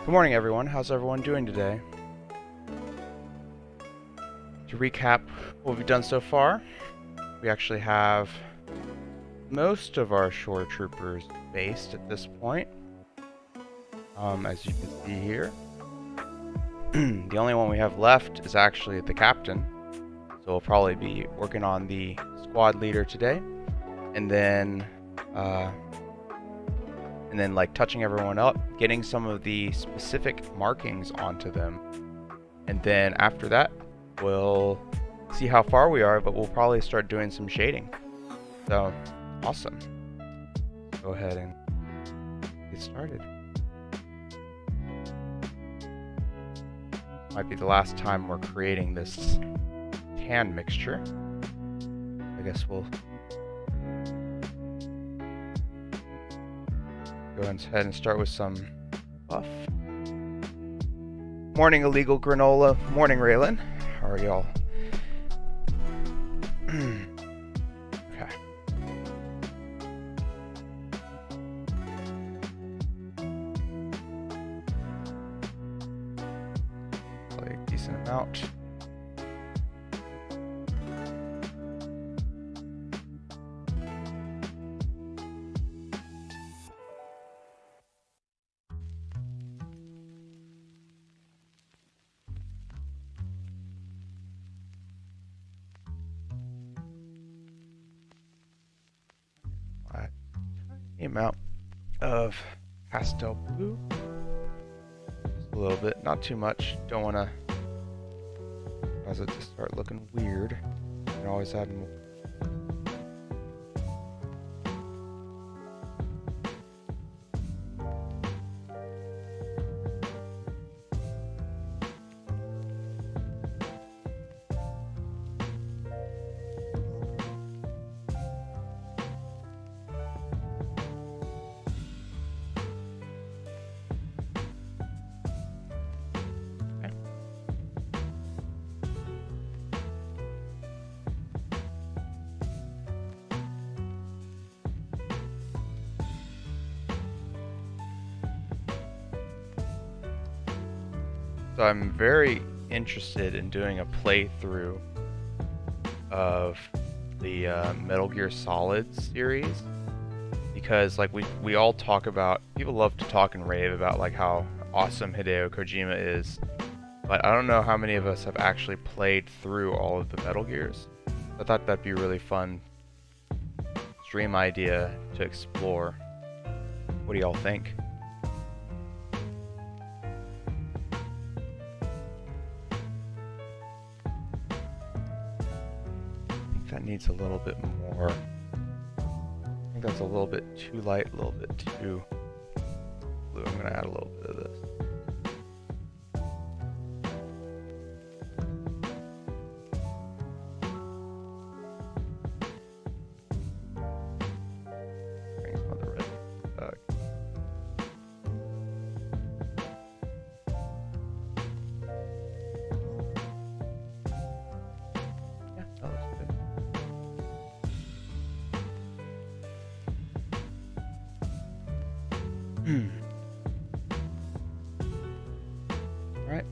Good morning, everyone. How's everyone doing today? To recap what we've done so far, we actually have most of our Shoretroopers based at this point, as you can see here. The only one we have left is actually the captain, so we'll probably be working on the squad leader today, and then like touching everyone up, getting some of the specific markings onto them, and then after that we'll see how far we are, but we'll probably start doing some shading. So awesome. Go ahead and get started. Might be the last time we're creating this tan mixture. I guess we'll go ahead and start with some buff. Morning, illegal granola. Morning, Raylan. How are y'all? Okay. Probably a decent amount. The amount of pastel blue, just a little bit, not too much. Don't want to cause it to start looking weird. You can always add more. So I'm very interested in doing a playthrough of the Metal Gear Solid series, because like we all talk about, people love to talk and rave about like how awesome Hideo Kojima is, but I don't know how many of us have actually played through all of the Metal Gears. I thought that'd be a really fun stream idea to explore. What do y'all think? That needs a little bit more. I think that's a little bit too light, a little bit too blue. I'm going to add a little bit of this. Bring some of the red. Yeah, that looks good. Alright.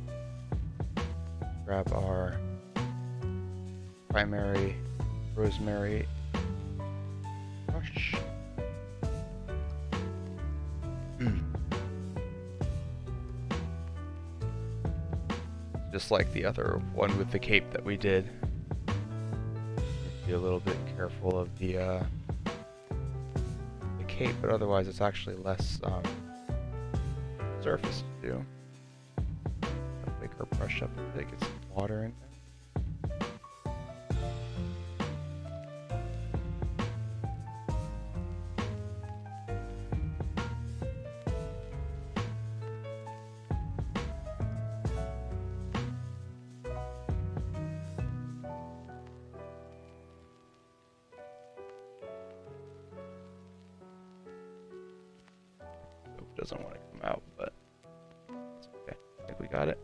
Grab our primary rosemary brush. Just like the other one with the cape that we did. Be a little bit careful of the cape, but otherwise it's actually less surface to do. I'll make our brush up a bit, get some water in there. Doesn't want to come out, but it's okay. I think we got it.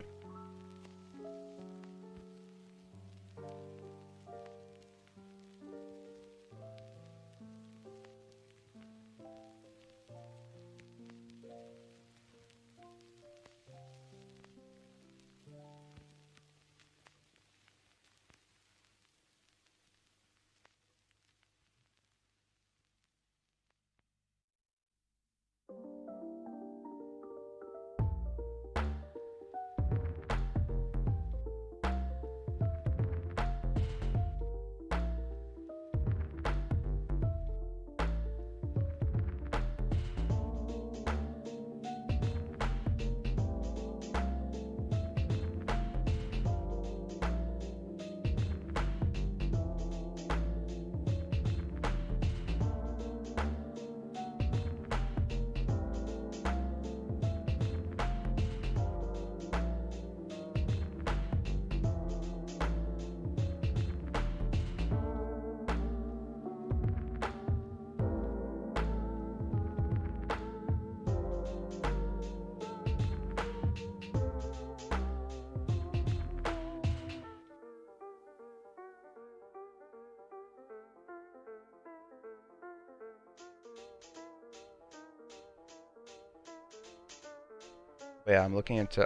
But yeah, I'm looking into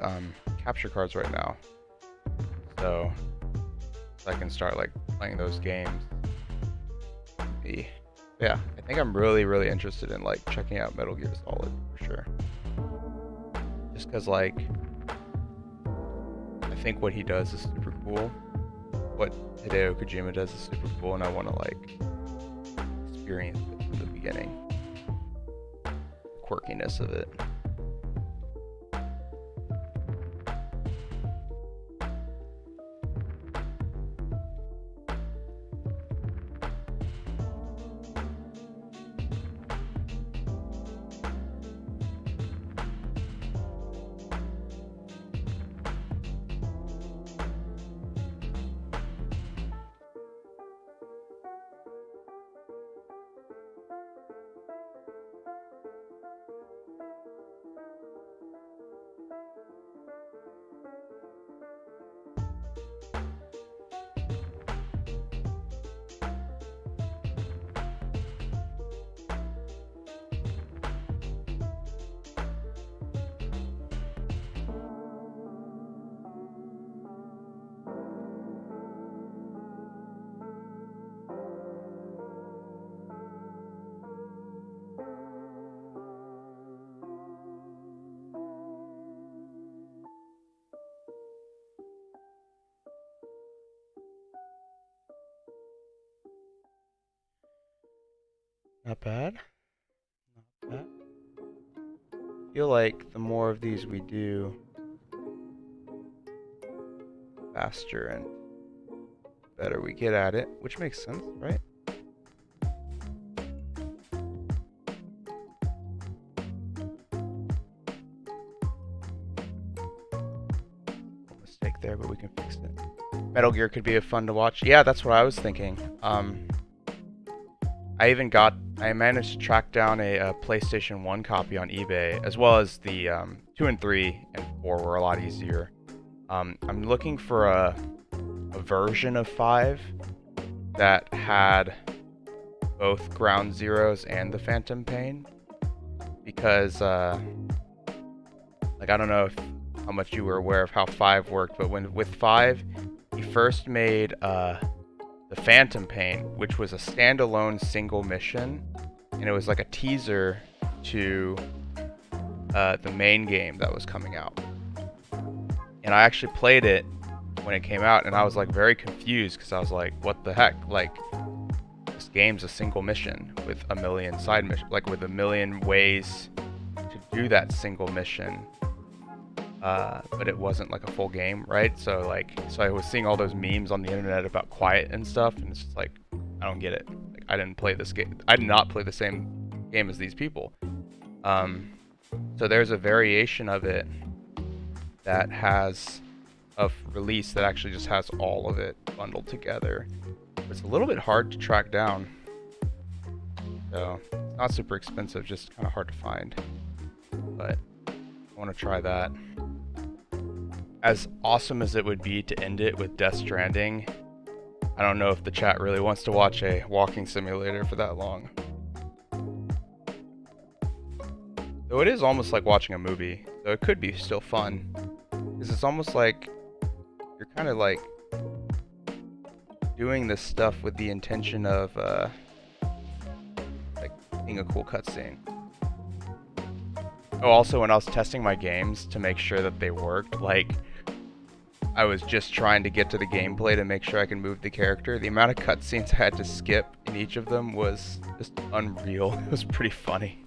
capture cards right now, so I can start like playing those games. Yeah, I think I'm really interested in like checking out Metal Gear Solid for sure. Just because like I think what he does is super cool. What Hideo Kojima does is super cool, and I want to like experience it from the beginning. The quirkiness of it. Not bad. Not bad. I feel like the more of these we do, faster and better we get at it, which makes sense, right? Mistake there, but we can fix it. Metal Gear could be fun to watch. Yeah, that's what I was thinking. I managed to track down a PlayStation 1 copy on eBay, as well as the 2 and 3 and 4 were a lot easier. I'm looking for a version of 5 that had both Ground Zeroes and the Phantom Pain, because like I don't know how much you were aware of how 5 worked, but with 5, he first made the Phantom Pain, which was a standalone single mission, and it was like a teaser to the main game that was coming out. And I actually played it when it came out, and I was like very confused because I was like, what the heck? Like, this game's a single mission with a million side missions, like with a million ways to do that single mission. But it wasn't like a full game, right? So I was seeing all those memes on the internet about Quiet and stuff, and it's just like, I don't get it. Like, I didn't play this game. I did not play the same game as these people. So there's a variation of it that has a release that actually just has all of it bundled together. It's a little bit hard to track down. So it's not super expensive, just kind of hard to find. But I want to try that. As awesome as it would be to end it with Death Stranding, I don't know if the chat really wants to watch a walking simulator for that long. Though it is almost like watching a movie, so it could be still fun. Because it's almost like you're kind of like doing this stuff with the intention of like being a cool cutscene. Oh, also when I was testing my games to make sure that they worked, like I was just trying to get to the gameplay to make sure I can move the character. The amount of cutscenes I had to skip in each of them was just unreal. It was pretty funny.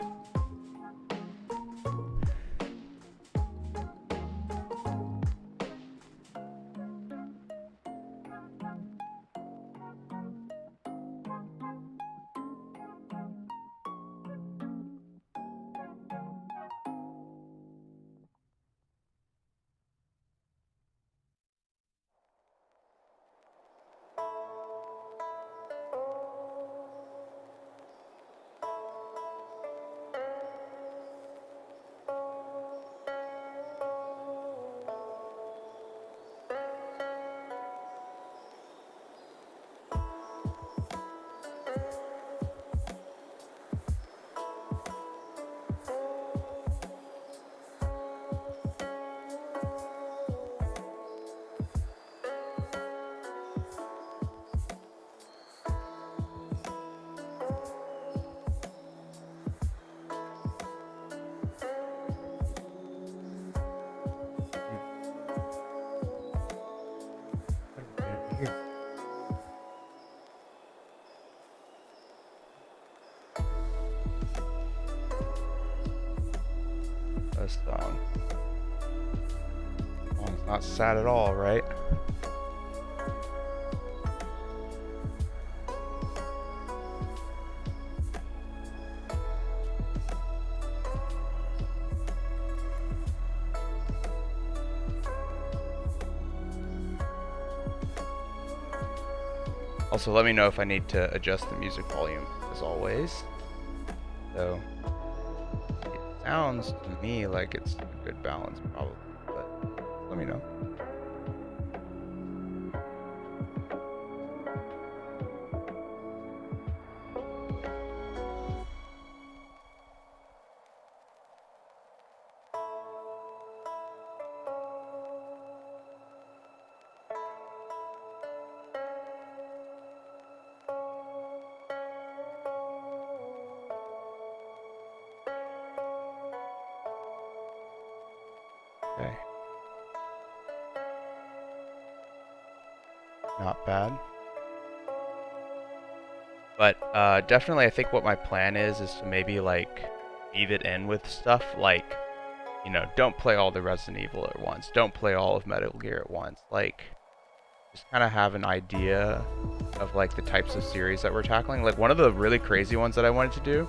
This song. Well, it's not sad at all, right? Also, let me know if I need to adjust the music volume, as always. So, it sounds to me like it's a good balance, probably, but let me know. Okay. Not bad. But definitely I think what my plan is to maybe like weave it in with stuff like, you know, don't play all the Resident Evil at once. Don't play all of Metal Gear at once. Like, just kind of have an idea of like the types of series that we're tackling. Like one of the really crazy ones that I wanted to do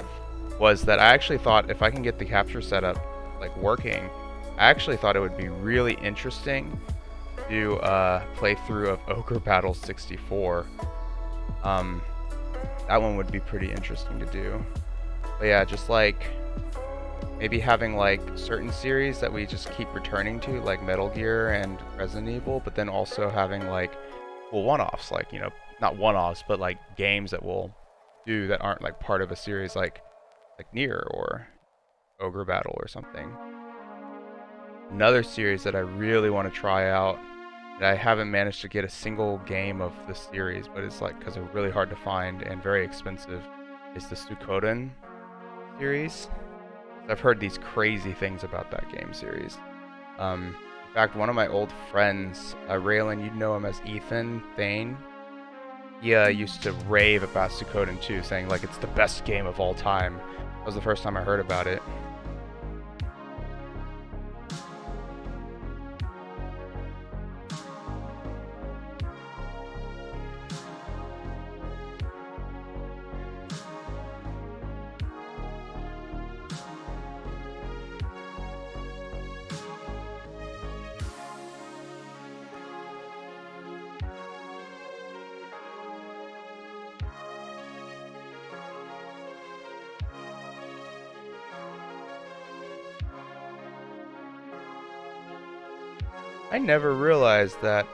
was that I actually thought if I can get the capture setup like working, I actually thought it would be really interesting to play through of Ogre Battle 64. That one would be pretty interesting to do. But yeah, just like maybe having like certain series that we just keep returning to, like Metal Gear and Resident Evil, but then also having like, well, one-offs, like, you know, not one-offs, but like games that we'll do that aren't like part of a series, like Nier or Ogre Battle or something. Another series that I really want to try out that I haven't managed to get a single game of the series, but it's like because they're really hard to find and very expensive, is the Suikoden series. I've heard these crazy things about that game series. In fact, one of my old friends, Raylan, you'd know him as Ethan Thane. He used to rave about Suikoden 2, saying like it's the best game of all time. That was the first time I heard about it. I never realized that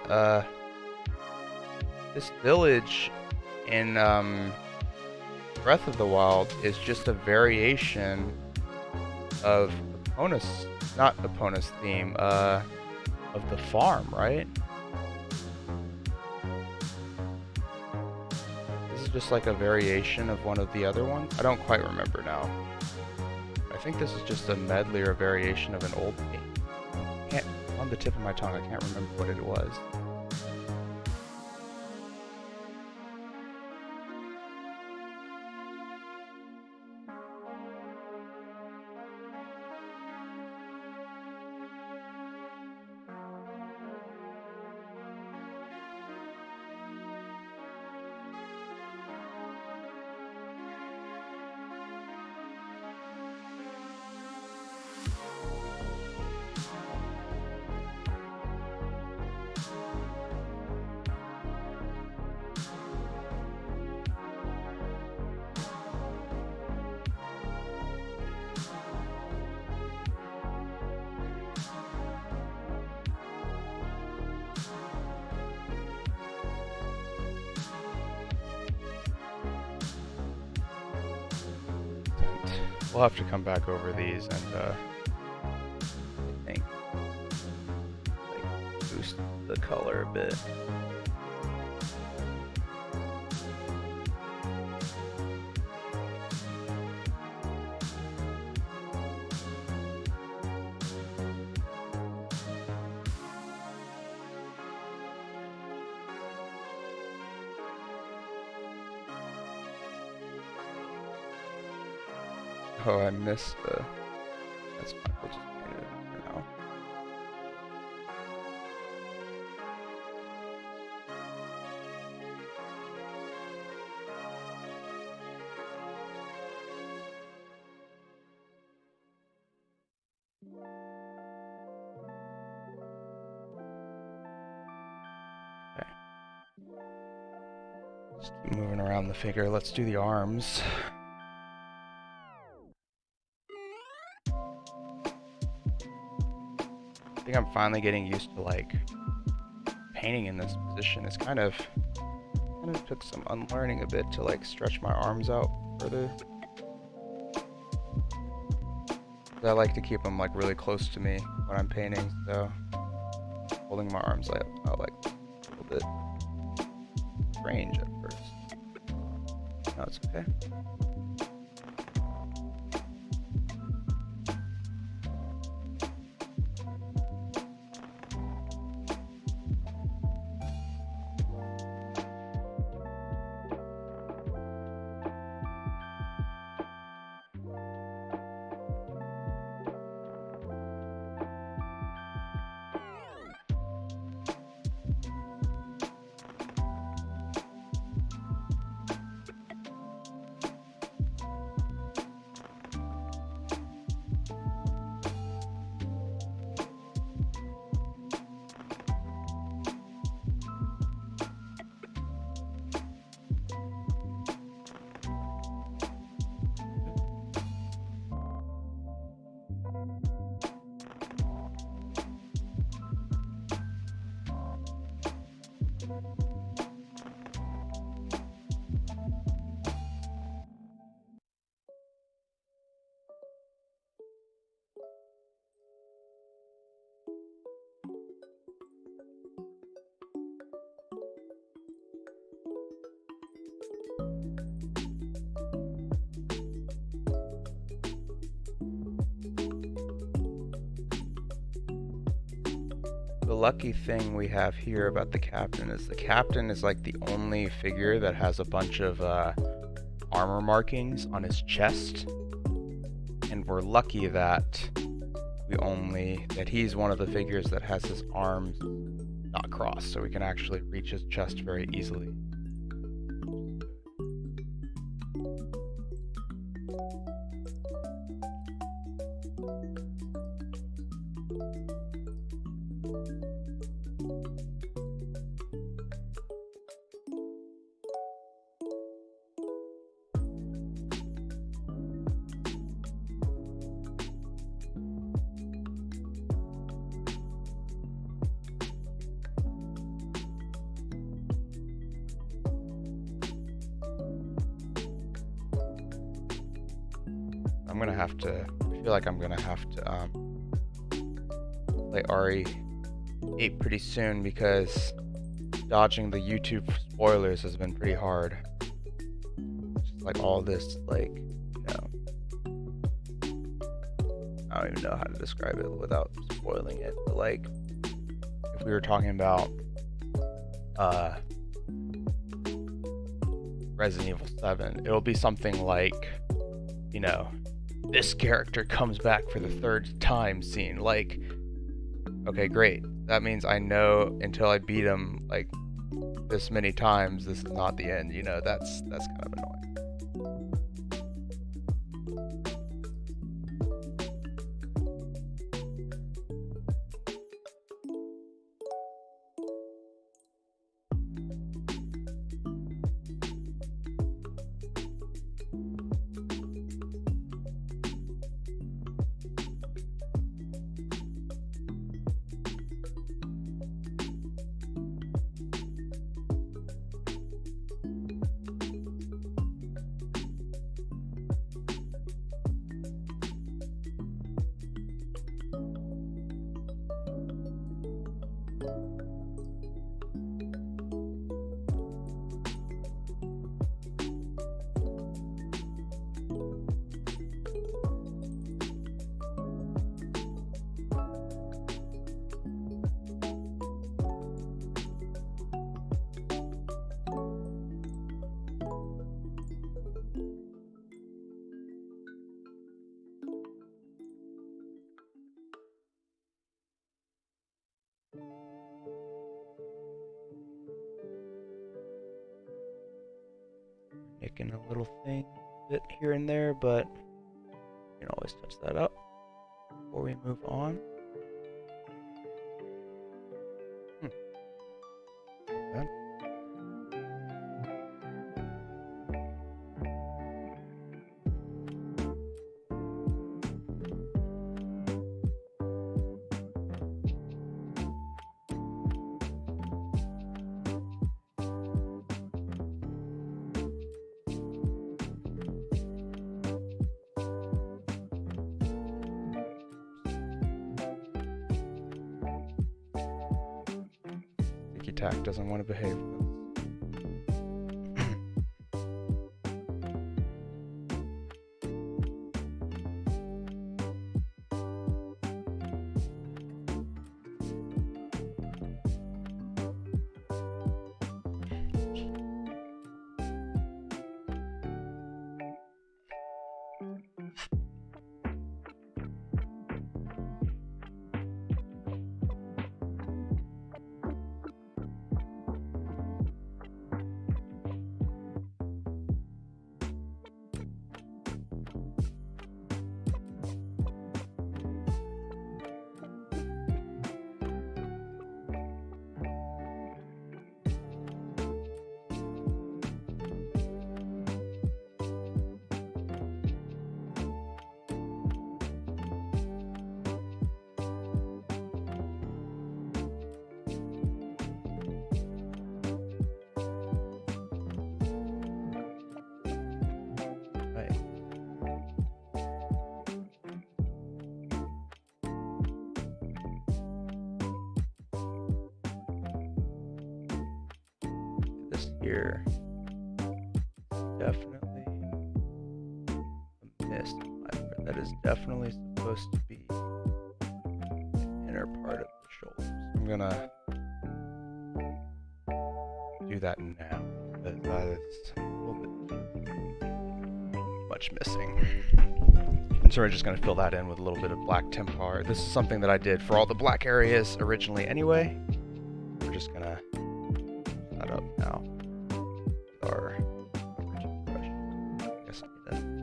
this village in Breath of the Wild is just a variation of Epona's, not Epona's theme, of the farm, right? This is just like a variation of one of the other ones. I don't quite remember now. I think this is just a medley or a variation of an old game. On the tip of my tongue, I can't remember what it was. We'll have to come back over these and I think like boost the color a bit. Oh, I missed the... That's fine, we'll just paint Just keep moving around the figure. Let's do the arms. I think I'm finally getting used to like painting in this position. It's kind of took some unlearning a bit to like stretch my arms out further. I like to keep them like really close to me when I'm painting, so holding my arms out like a little bit strange at first. No, it's okay. The lucky thing we have here about the captain is like the only figure that has a bunch of armor markings on his chest, and we're lucky that he's one of the figures that has his arms not crossed, so we can actually reach his chest very easily. I feel like I'm gonna have to play RE8 pretty soon, because dodging the YouTube spoilers has been pretty hard. Just like all this, like, you know, I don't even know how to describe it without spoiling it, but like, if we were talking about Resident Evil 7, it'll be something like, you know, this character comes back for the third time scene. Like, okay, great. That means I know until I beat him like this many times, this is not the end. You know, that's kind of annoying. Nicking a little thing a bit here and there, but you can always touch that up before we move on. Done. attack doesn't want to behave. Here, definitely a mist. That is definitely supposed to be the inner part of the shoulders. I'm gonna do that now. That is a little bit much missing. And so we're just gonna fill that in with a little bit of black Templar. This is something that I did for all the black areas originally anyway. We're just gonna fill that up now. Our original brush. I guess I need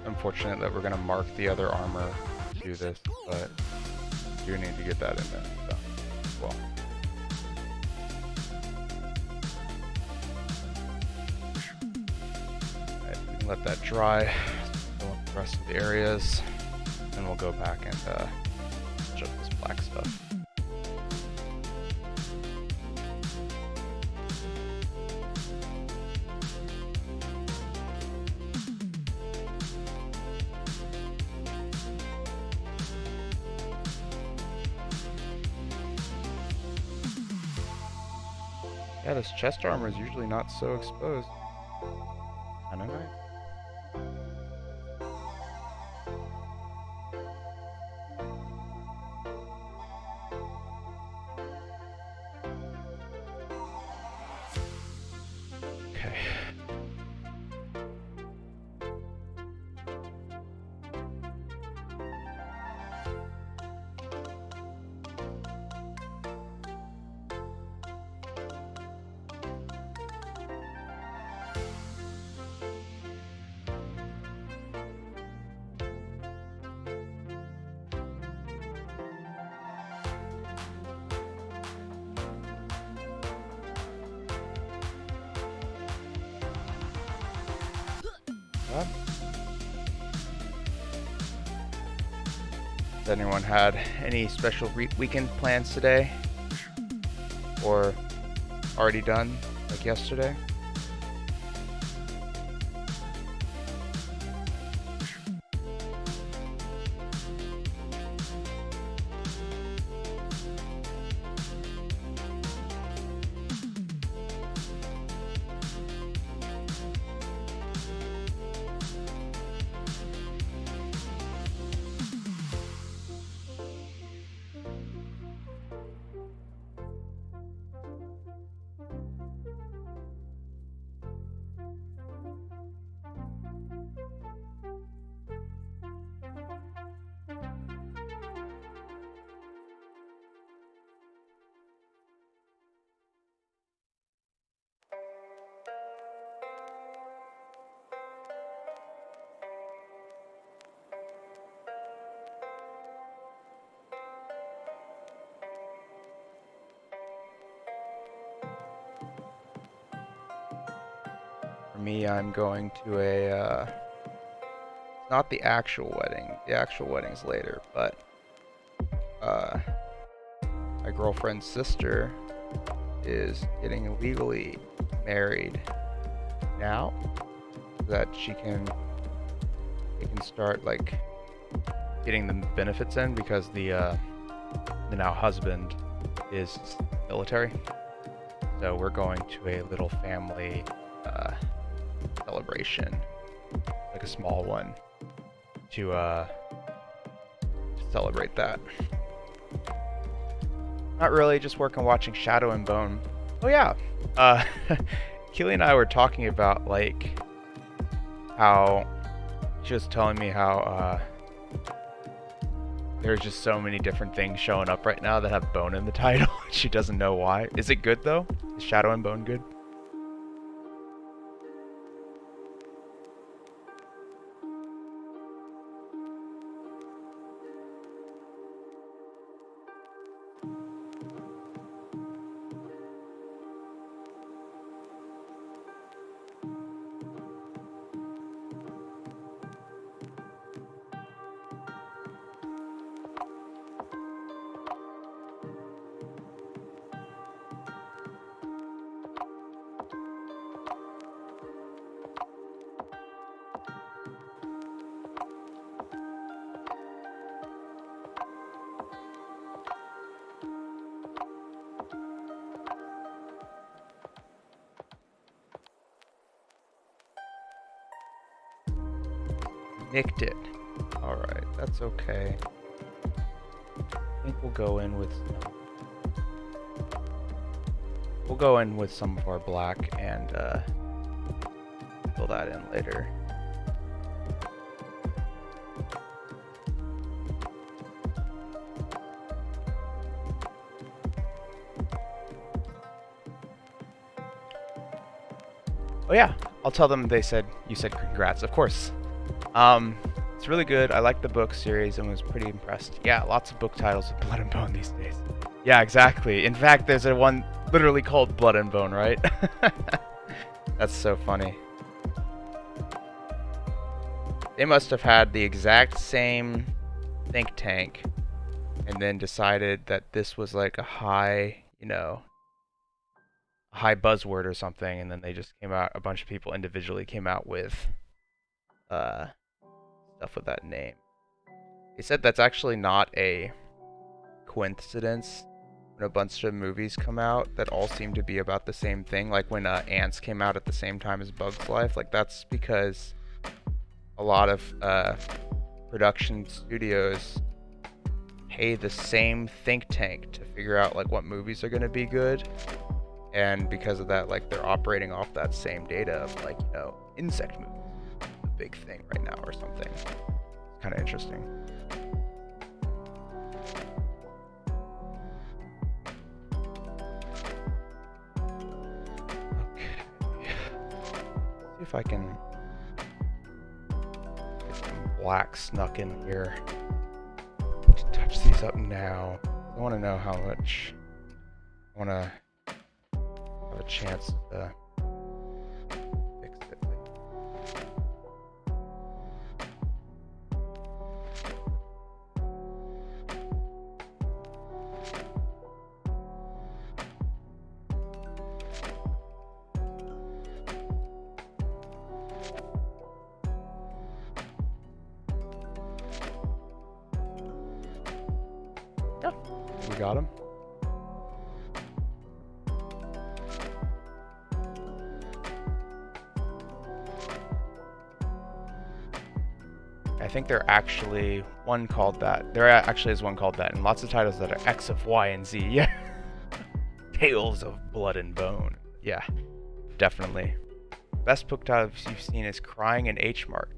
unfortunate that we're going to mark the other armor to do this, but we do need to get that in there done as well. Alright, we can let that dry, fill up the rest of the areas, and we'll go back and touch up this black stuff. Yeah, this chest armor is usually not so exposed. Kinda nice. Okay. Has anyone had any special weekend plans today? Or already done, like yesterday? For me, I'm going to a, not the actual wedding. The actual wedding's later, but my girlfriend's sister is getting legally married now, so that they can start like getting the benefits in, because the now husband is military. So we're going to a little family celebration, like a small one, to celebrate that. Not really, just working watching Shadow and Bone. Oh yeah, Keely and I were talking about like how she was telling me how there's just so many different things showing up right now that have Bone in the title. She doesn't know why. Is it good though? Is Shadow and Bone good? Nicked it. Alright, that's okay. I think we'll go in with some of our black and fill that in later. Oh yeah, I'll tell them you said congrats, of course. It's really good. I like the book series and was pretty impressed. Yeah, lots of book titles with Blood and Bone these days. Yeah, exactly. In fact, there's a one literally called Blood and Bone, right? That's so funny. They must have had the exact same think tank and then decided that this was like a high, a high buzzword or something, and then they just came out, a bunch of people individually came out with stuff with that name. They said that's actually not a coincidence when a bunch of movies come out that all seem to be about the same thing. Like when Ants came out at the same time as Bug's Life. Like that's because a lot of production studios pay the same think tank to figure out like what movies are going to be good. And because of that, like they're operating off that same data of like, insect movies. Big thing right now or something. It's kind of interesting. Okay. See if I can get some black snuck in here. Touch these up now. I want to know how much. I want to have a chance to fix it. Yeah, we got him. I think there actually one called that. There actually is one called that, and lots of titles that are X of Y and Z. Yeah. Tales of Blood and Bone. Yeah, definitely. Best book title you've seen is Crying in H Mart.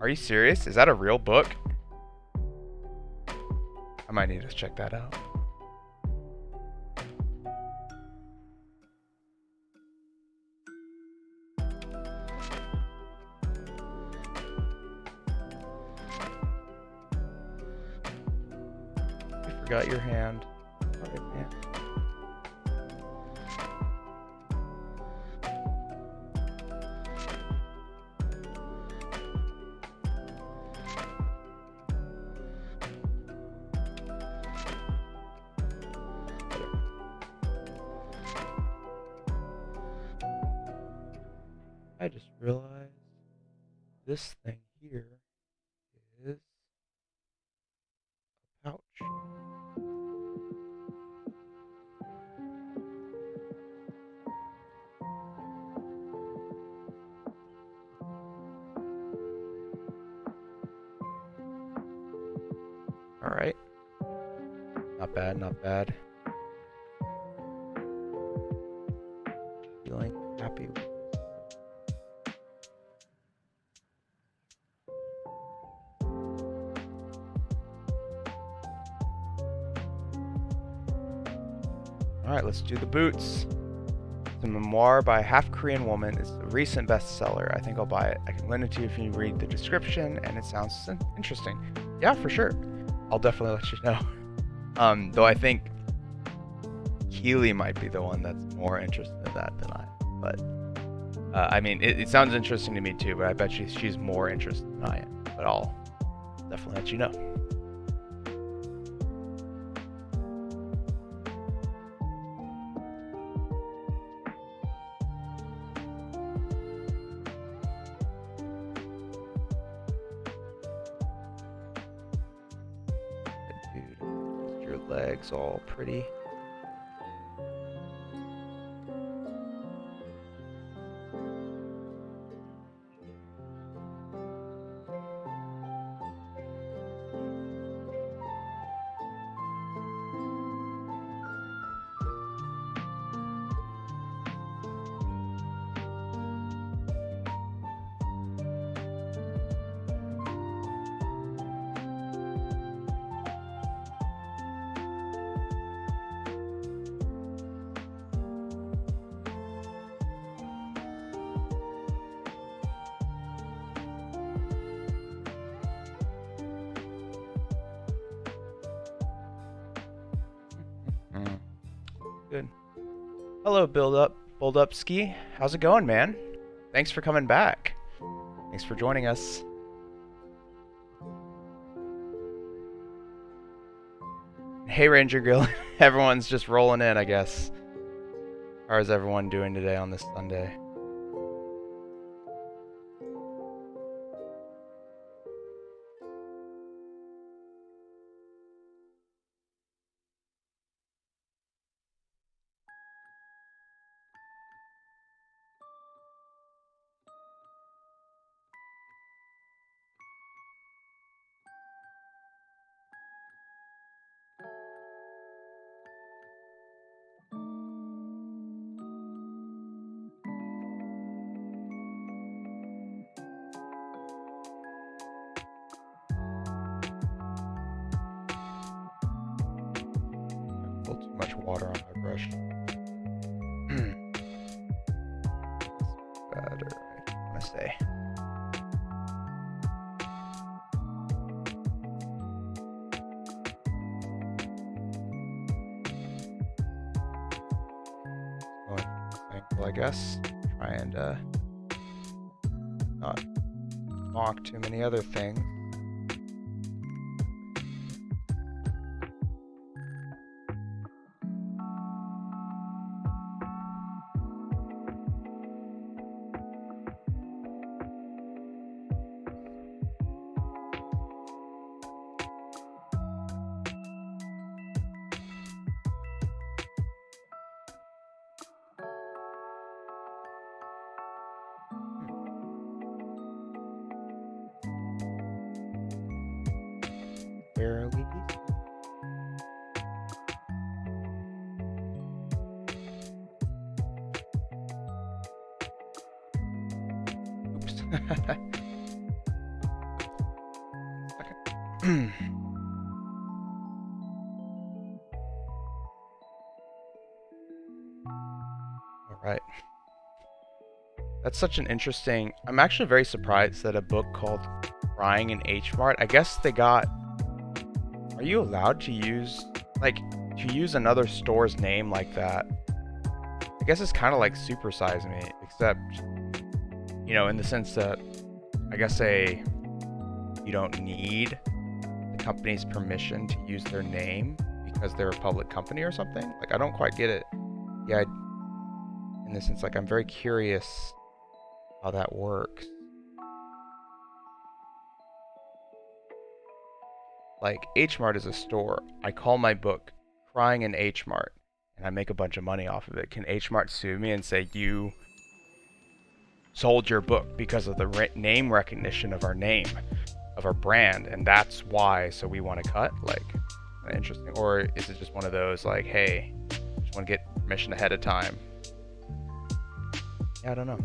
Are you serious? Is that a real book? I might need to check that out. You forgot your hand. Right hand. I just realized this thing here is a pouch. Alright. Not bad, not bad. Feeling happy with this. Alright, let's do the boots. It's a memoir by a half-Korean woman. It's a recent bestseller. I think I'll buy it. I can lend it to you if you read the description, and it sounds interesting. Yeah, for sure. I'll definitely let you know. Though I think Keely might be the one that's more interested in that than I. But, I mean, it sounds interesting to me too, but I bet she's more interested than I am. But I'll definitely let you know. Dude, your legs all pretty. Good. Hello, Build Up Ski. How's it going, man? Thanks for coming back. Thanks for joining us. Hey, Ranger Grill. Everyone's just rolling in, I guess. How is everyone doing today on this Sunday? A little too much water on my brush. Better, I want to say. Well, I guess try and not mock too many other things. Barely. Oops. Okay. All right. That's such an interesting. I'm actually very surprised that a book called Crying in H Mart. I guess they got. Are you allowed to use another store's name like that? I guess it's kind of like Super Size Me, except, you know, in the sense that I guess you don't need the company's permission to use their name because they're a public company or something. Like, I don't quite get it. Yeah, in the sense, like, I'm very curious how that works. Like, H Mart is a store. I call my book Crying in H Mart, and I make a bunch of money off of it. Can H Mart sue me and say, you sold your book because of the name recognition of our name, of our brand, and that's why, so we want to cut? Like, interesting. Or is it just one of those, like, hey, just want to get permission ahead of time? Yeah, I don't know.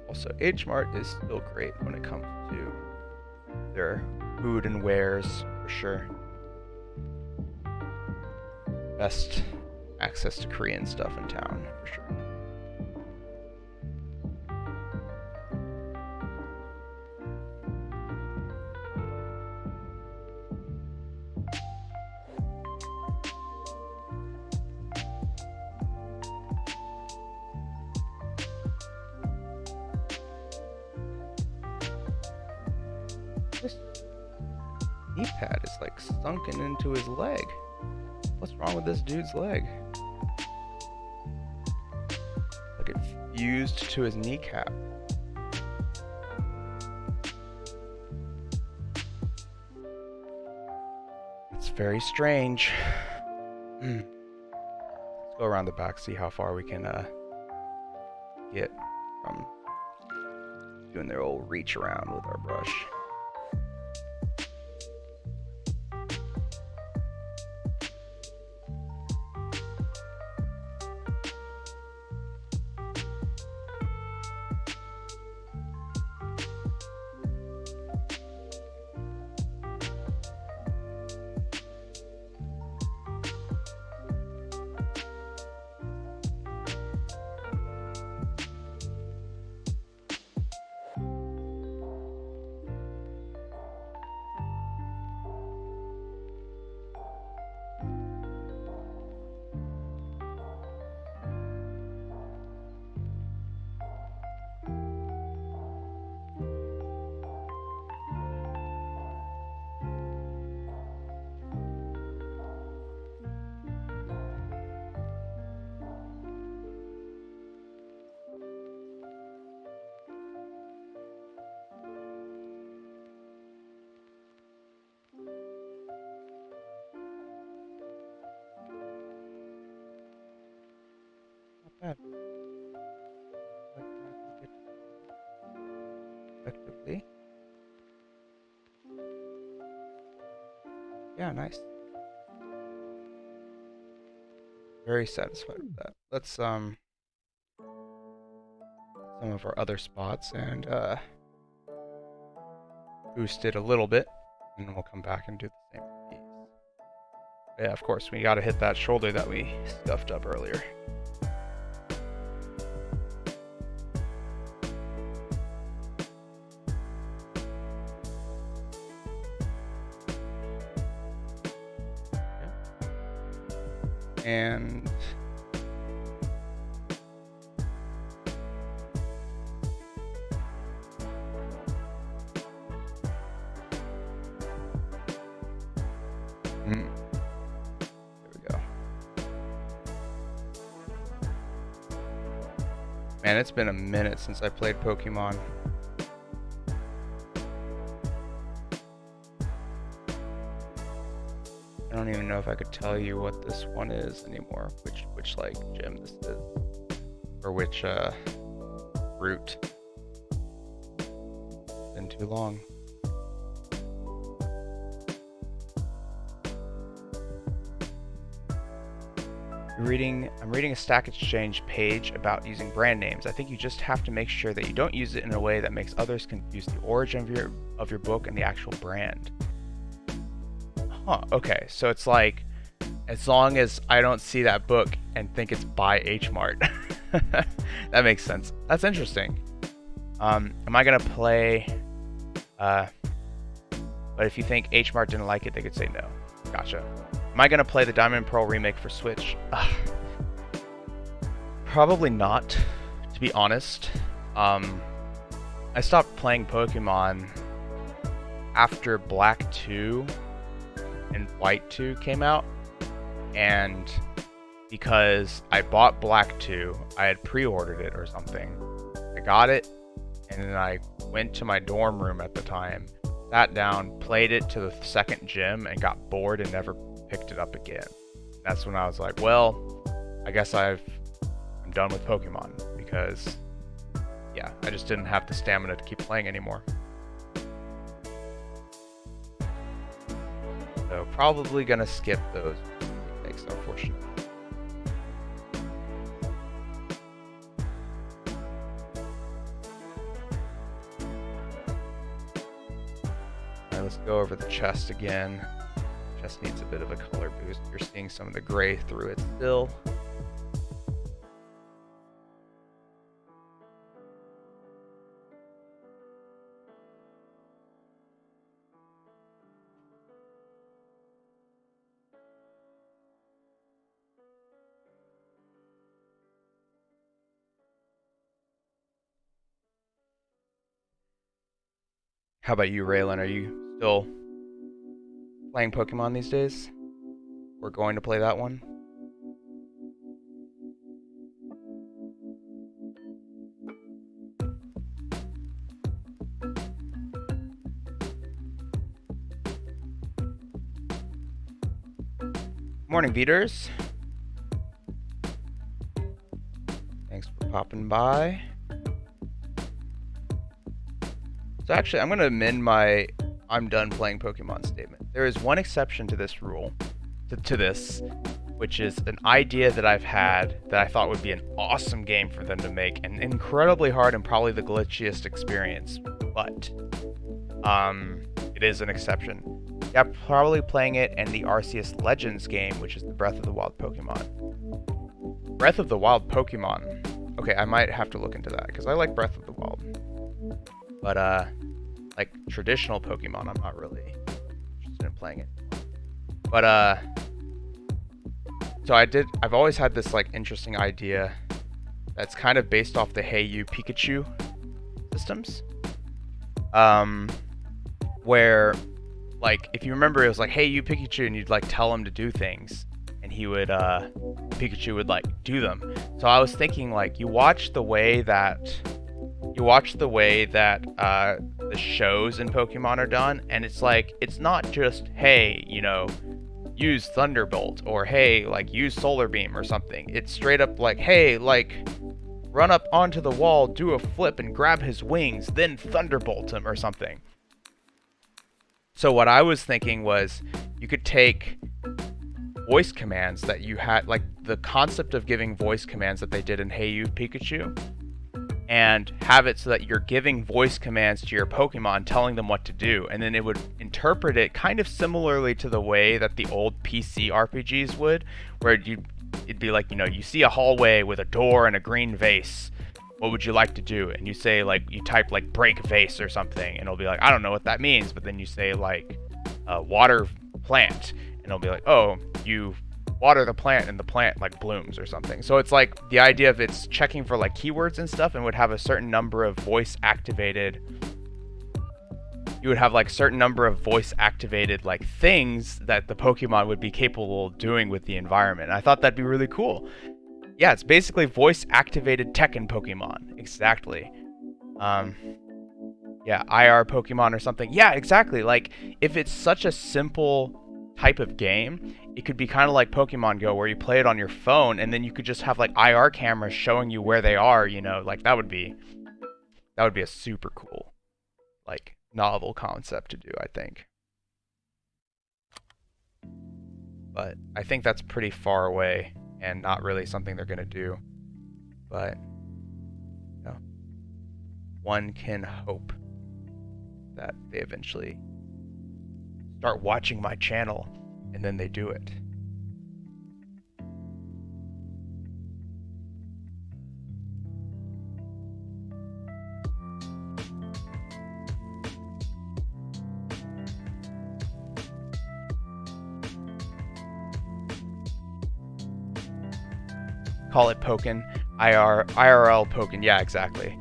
Also, H Mart is still great when it comes to their food and wares, for sure. Best access to Korean stuff in town, for sure. This knee pad is like sunken into his leg. What's wrong with this dude's leg? Like it fused to his kneecap. It's very strange. Let's go around the back, see how far we can get from doing their old reach around with our brush. Not bad. Effectively. Yeah, nice. Very satisfied with that. Let's some of our other spots and boost it a little bit, and then we'll come back and do the same piece. Yeah, of course, we gotta hit that shoulder that we scuffed up earlier. And there we go. Man, it's been a minute since I played Pokemon. I don't even know if I could tell you what this one is anymore, which like gym this is, or which route. It's been too long. I'm reading a Stack Exchange page about using brand names. I think you just have to make sure that you don't use it in a way that makes others confuse the origin of your book and the actual brand. Huh, okay, so it's like, as long as I don't see that book and think it's by H Mart. That makes sense. That's interesting. Am I gonna play, but if you think H Mart didn't like it, they could say no. Gotcha. Am I gonna play the Diamond and Pearl remake for Switch? Probably not, to be honest. I stopped playing Pokemon after Black 2 and White 2 came out, and because I bought Black 2, I had pre-ordered it or something. I got it, and then I went to my dorm room at the time, sat down, played it to the second gym, and got bored and never picked it up again. That's when I was like, well, I guess I'm done with Pokemon, because yeah, I just didn't have the stamina to keep playing anymore. So probably gonna skip those remakes, unfortunately. Alright, let's go over the chest again. Chest needs a bit of a color boost. You're seeing some of the gray through it still. How about you, Raylan? Are you still playing Pokemon these days? We're going to play that one? Morning, Beaters. Thanks for popping by. So actually, I'm going to amend my I'm done playing Pokemon statement. There is one exception to this rule, to this, which is an idea that I've had that I thought would be an awesome game for them to make, and incredibly hard and probably the glitchiest experience, but it is an exception. Yeah, probably playing it in the Arceus Legends game, which is the Breath of the Wild Pokemon. Breath of the Wild Pokemon. Okay, I might have to look into that, because I like Breath of the Wild. But, like, traditional Pokemon, I'm not really interested in playing it. But, so I've always had this, like, interesting idea that's kind of based off the Hey You Pikachu systems. Where, like, if you remember, it was like, hey, you Pikachu, and you'd, like, tell him to do things, and he would, Pikachu would, like, do them. So I was thinking, like, you watch the way that the shows in Pokemon are done, and it's like, it's not just, hey, you know, use Thunderbolt, or hey, like, use Solar Beam or something. It's straight up like, hey, like, run up onto the wall, do a flip, and grab his wings, then Thunderbolt him or something. So what I was thinking was, you could take voice commands that you had, like the concept of giving voice commands that they did in Hey You Pikachu, and have it so that you're giving voice commands to your Pokemon, telling them what to do, and then it would interpret it kind of similarly to the way that the old PC RPGs would, where it'd be like, you know, you see a hallway with a door and a green vase. What would you like to do? And you say, like, you type, like, break vase or something, and it'll be like, I don't know what that means, but then you say, like, water plant, and it'll be like, oh, you water the plant, and the plant, like, blooms or something. So it's like the idea of it's checking for, like, keywords and stuff, and would have a certain number of voice activated, you would have, like, certain number of voice activated, like, things that the Pokemon would be capable of doing with the environment. And I thought that'd be really cool. Yeah, it's basically voice-activated Tekken Pokemon. Exactly. Yeah, IR Pokemon or something. Yeah, exactly. Like, if it's such a simple type of game, it could be kind of like Pokemon Go, where you play it on your phone, and then you could just have, like, IR cameras showing you where they are, you know? Like, that would be a super cool, like, novel concept to do, I think. But I think that's pretty far away, and not really something they're gonna do. But, you know, one can hope that they eventually start watching my channel, and then they do it. Call it Pokken. IRL Pokken. Yeah, exactly.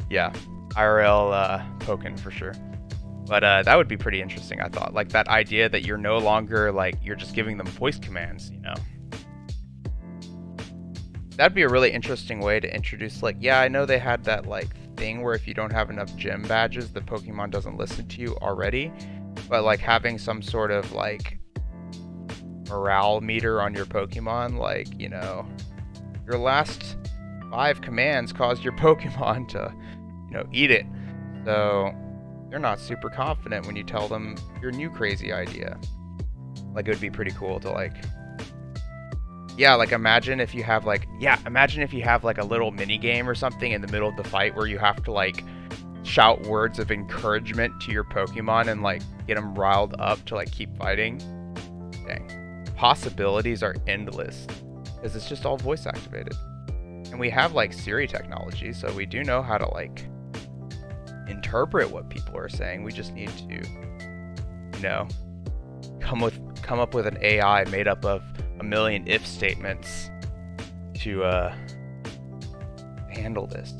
Yeah, IRL Pokken for sure. But that would be pretty interesting, I thought. Like that idea that you're no longer like you're just giving them voice commands, you know. That'd be a really interesting way to introduce, like, yeah, I know they had that like thing where if you don't have enough gym badges, the Pokemon doesn't listen to you already. But like having some sort of like morale meter on your Pokemon, like, you know, your last 5 commands caused your Pokemon to, you know, eat it. So they're not super confident when you tell them your new crazy idea. Like, it would be pretty cool to like, yeah, like imagine if you have like, a little mini game or something in the middle of the fight where you have to like shout words of encouragement to your Pokemon and like get them riled up to like keep fighting. Dang. Possibilities are endless because it's just all voice activated. And we have like Siri technology, so we do know how to like interpret what people are saying. We just need to, you know, come up with an AI made up of a million if statements to handle this.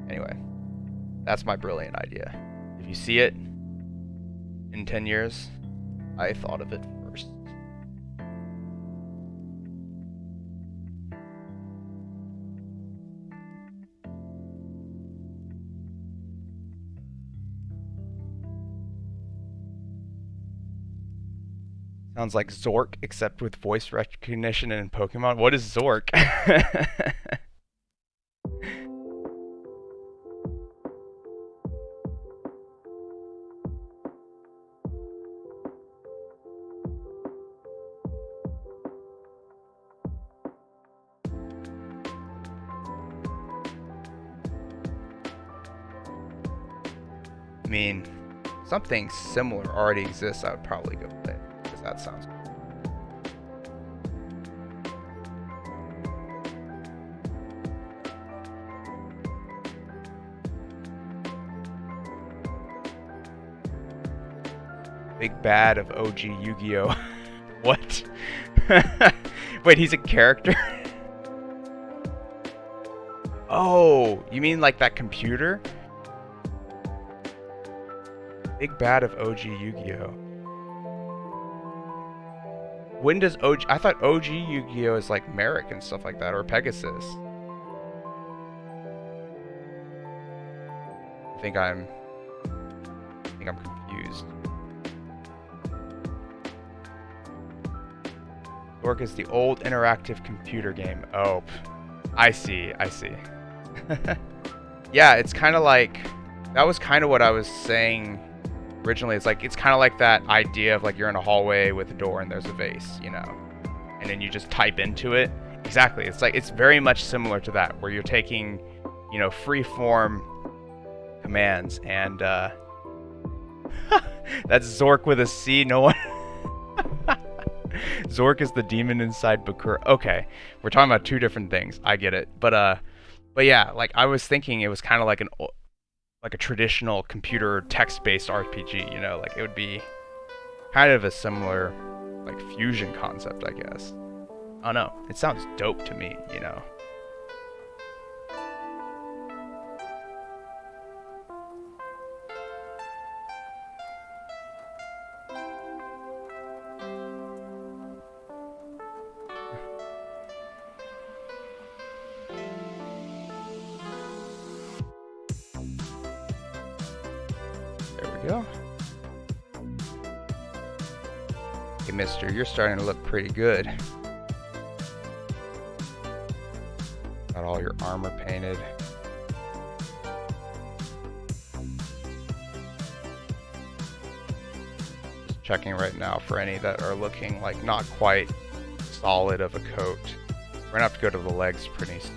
Anyway, that's my brilliant idea. If you see it in 10 years, I thought of it first. Sounds like Zork, except with voice recognition and in Pokemon. What is Zork? I mean, something similar already exists. I would probably go play it because that sounds cool. Big bad of OG Yu-Gi-Oh! What? Wait, he's a character? Oh, you mean like that computer? Big bad of OG Yu-Gi-Oh! When does OG... I thought OG Yu-Gi-Oh! Is like Merrick and stuff like that, or Pegasus. I think I'm confused. Zork is the old interactive computer game. Oh, I see. Yeah, it's kind of like... That was kind of what I was saying originally. It's like, it's kind of like that idea of like you're in a hallway with a door and there's a vase, you know, and then you just type into it. Exactly. It's like, it's very much similar to that, where you're taking, you know, free form commands, and that's Zork with a C. No one. Zork is the demon inside Bakura. Okay, we're talking about 2 different things. I get it, but yeah, like I was thinking it was kind of like a traditional computer text-based RPG, you know, like it would be kind of a similar like fusion concept, I guess. I don't know. It sounds dope to me, you know. There we go. Hey, mister, you're starting to look pretty good. Got all your armor painted. Just checking right now for any that are looking like not quite solid of a coat. We're gonna have to go to the legs pretty soon.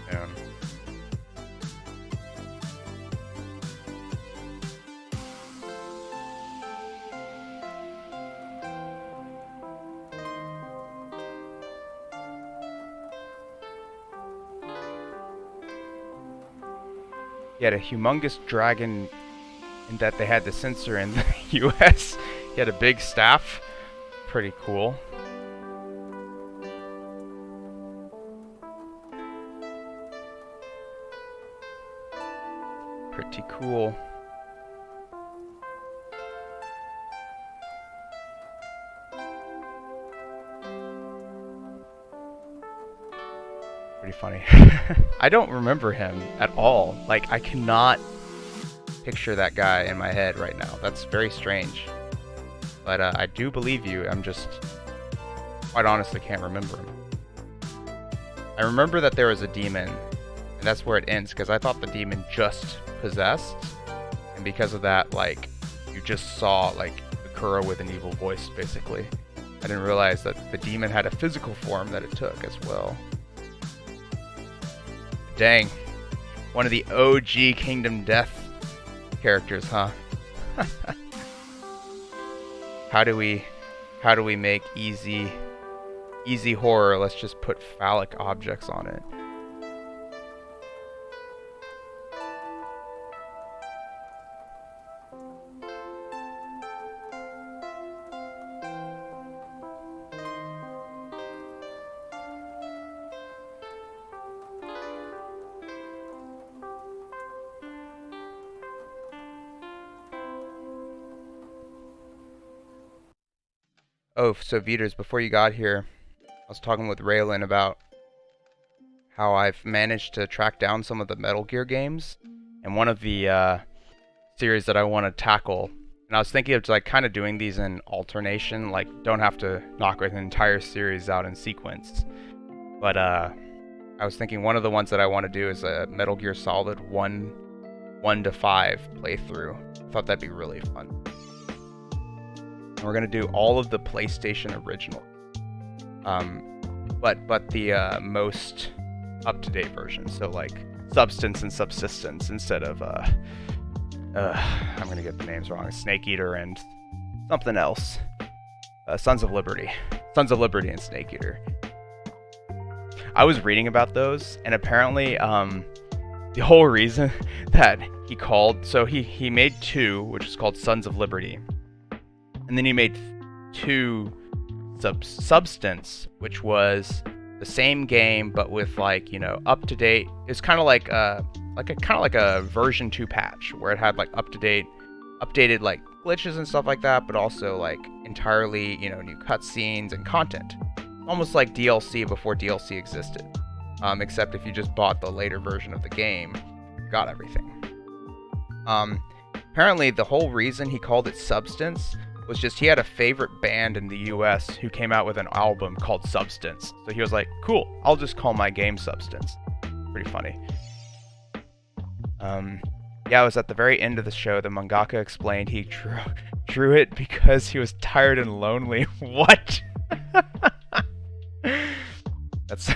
He had a humongous dragon in that they had to censor in the US. He He had a big staff. Pretty cool. Pretty cool. Pretty funny. I don't remember him at all. Like, I cannot picture that guy in my head right now. That's very strange. But I do believe you. I'm just, quite honestly, can't remember him. I remember that there was a demon, and that's where it ends, because I thought the demon just possessed, and because of that, like, you just saw, like, Akura with an evil voice, basically. I didn't realize that the demon had a physical form that it took as well. Dang. One of the OG Kingdom Death characters, huh? How do we make easy horror? Let's just put phallic objects on it. Oh, so Veters, before you got here, I was talking with Raylan about how I've managed to track down some of the Metal Gear games, and one of the series that I want to tackle, and I was thinking of like kind of doing these in alternation, like don't have to knock an entire series out in sequence, but I was thinking one of the ones that I want to do is a Metal Gear Solid 1 to 5 playthrough. I thought that'd be really fun. And we're gonna do all of the PlayStation original, but the most up-to-date version. So like Substance and Subsistence instead of I'm gonna get the names wrong. Snake Eater and something else. Sons of Liberty and Snake Eater. I was reading about those, and apparently the whole reason that he called, so he made 2, which is called Sons of Liberty. And then he made 2 Substance, which was the same game but with like, you know, up to date. It's kind of like a version 2 patch where it had like updated like glitches and stuff like that, but also like entirely, you know, new cutscenes and content. Almost like DLC before DLC existed. Except if you just bought the later version of the game, you got everything. Apparently the whole reason he called it Substance was just he had a favorite band in the US who came out with an album called Substance. So he was like, cool, I'll just call my game Substance. Pretty funny. Yeah, it was at the very end of the show, the mangaka explained he drew it because he was tired and lonely. What? That's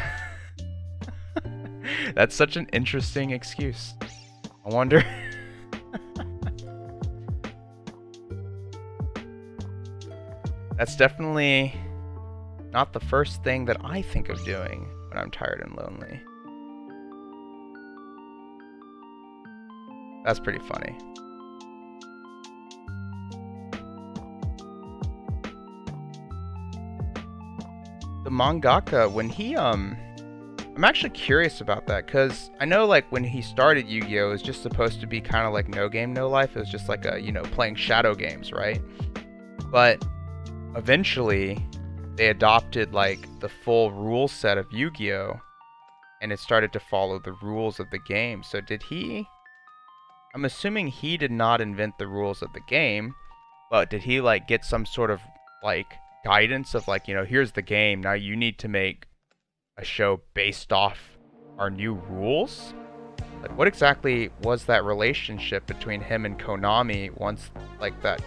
such an interesting excuse. I wonder... That's definitely not the first thing that I think of doing when I'm tired and lonely. That's pretty funny. The mangaka, when he I'm actually curious about that, because I know like when he started Yu-Gi-Oh! It was just supposed to be kind of like No Game No Life. It was just like a, you know, playing shadow games, right? But eventually they adopted like the full rule set of Yu-Gi-Oh! And it started to follow the rules of the game. So did he... I'm assuming he did not invent the rules of the game, but did he like get some sort of like guidance of like, you know, here's the game, now you need to make a show based off our new rules? Like, what exactly was that relationship between him and Konami once like that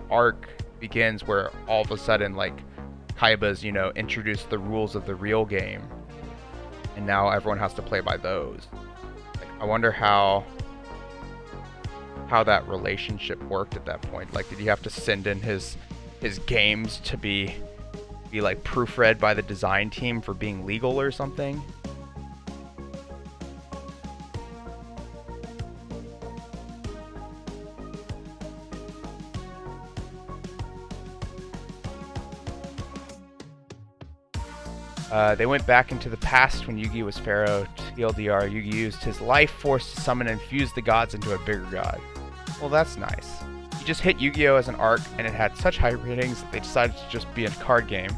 arc begins where all of a sudden like Kaiba's, you know, introduced the rules of the real game and now everyone has to play by those? Like, I wonder how that relationship worked at that point. Like, did he have to send in his games to be like proofread by the design team for being legal or something? They went back into the past when Yugi was Pharaoh. TLDR, Yugi used his life force to summon and fuse the gods into a bigger god. Well, that's nice. You just hit Yu-Gi-Oh! As an arc, and it had such high ratings that they decided to just be a card game.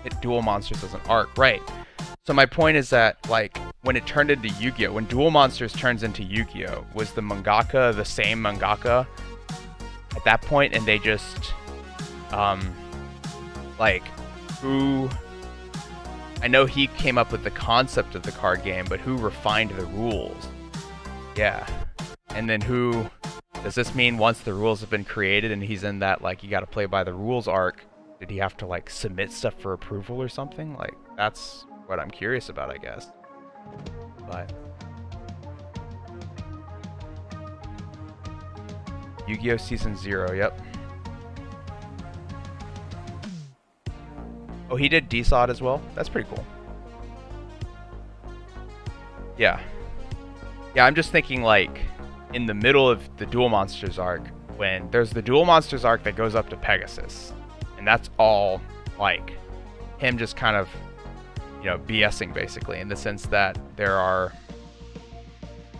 Hit Duel Monsters as an arc, right. So my point is that, like, when it turned into Yu-Gi-Oh! When Duel Monsters turns into Yu-Gi-Oh! Was the mangaka the same mangaka at that point, and they just, like, who... I know he came up with the concept of the card game, but who refined the rules? Yeah. And then who... Does this mean once the rules have been created and he's in that, like, you gotta play by the rules arc, did he have to, like, submit stuff for approval or something? Like, that's what I'm curious about, I guess. But... Yu-Gi-Oh! Season 0, yep. Oh, he did DSOD as well? That's pretty cool. Yeah. Yeah, I'm just thinking, like, in the middle of the Duel Monsters arc, when there's the Duel Monsters arc that goes up to Pegasus, and that's all, like, him just kind of, you know, BSing, basically, in the sense that there are...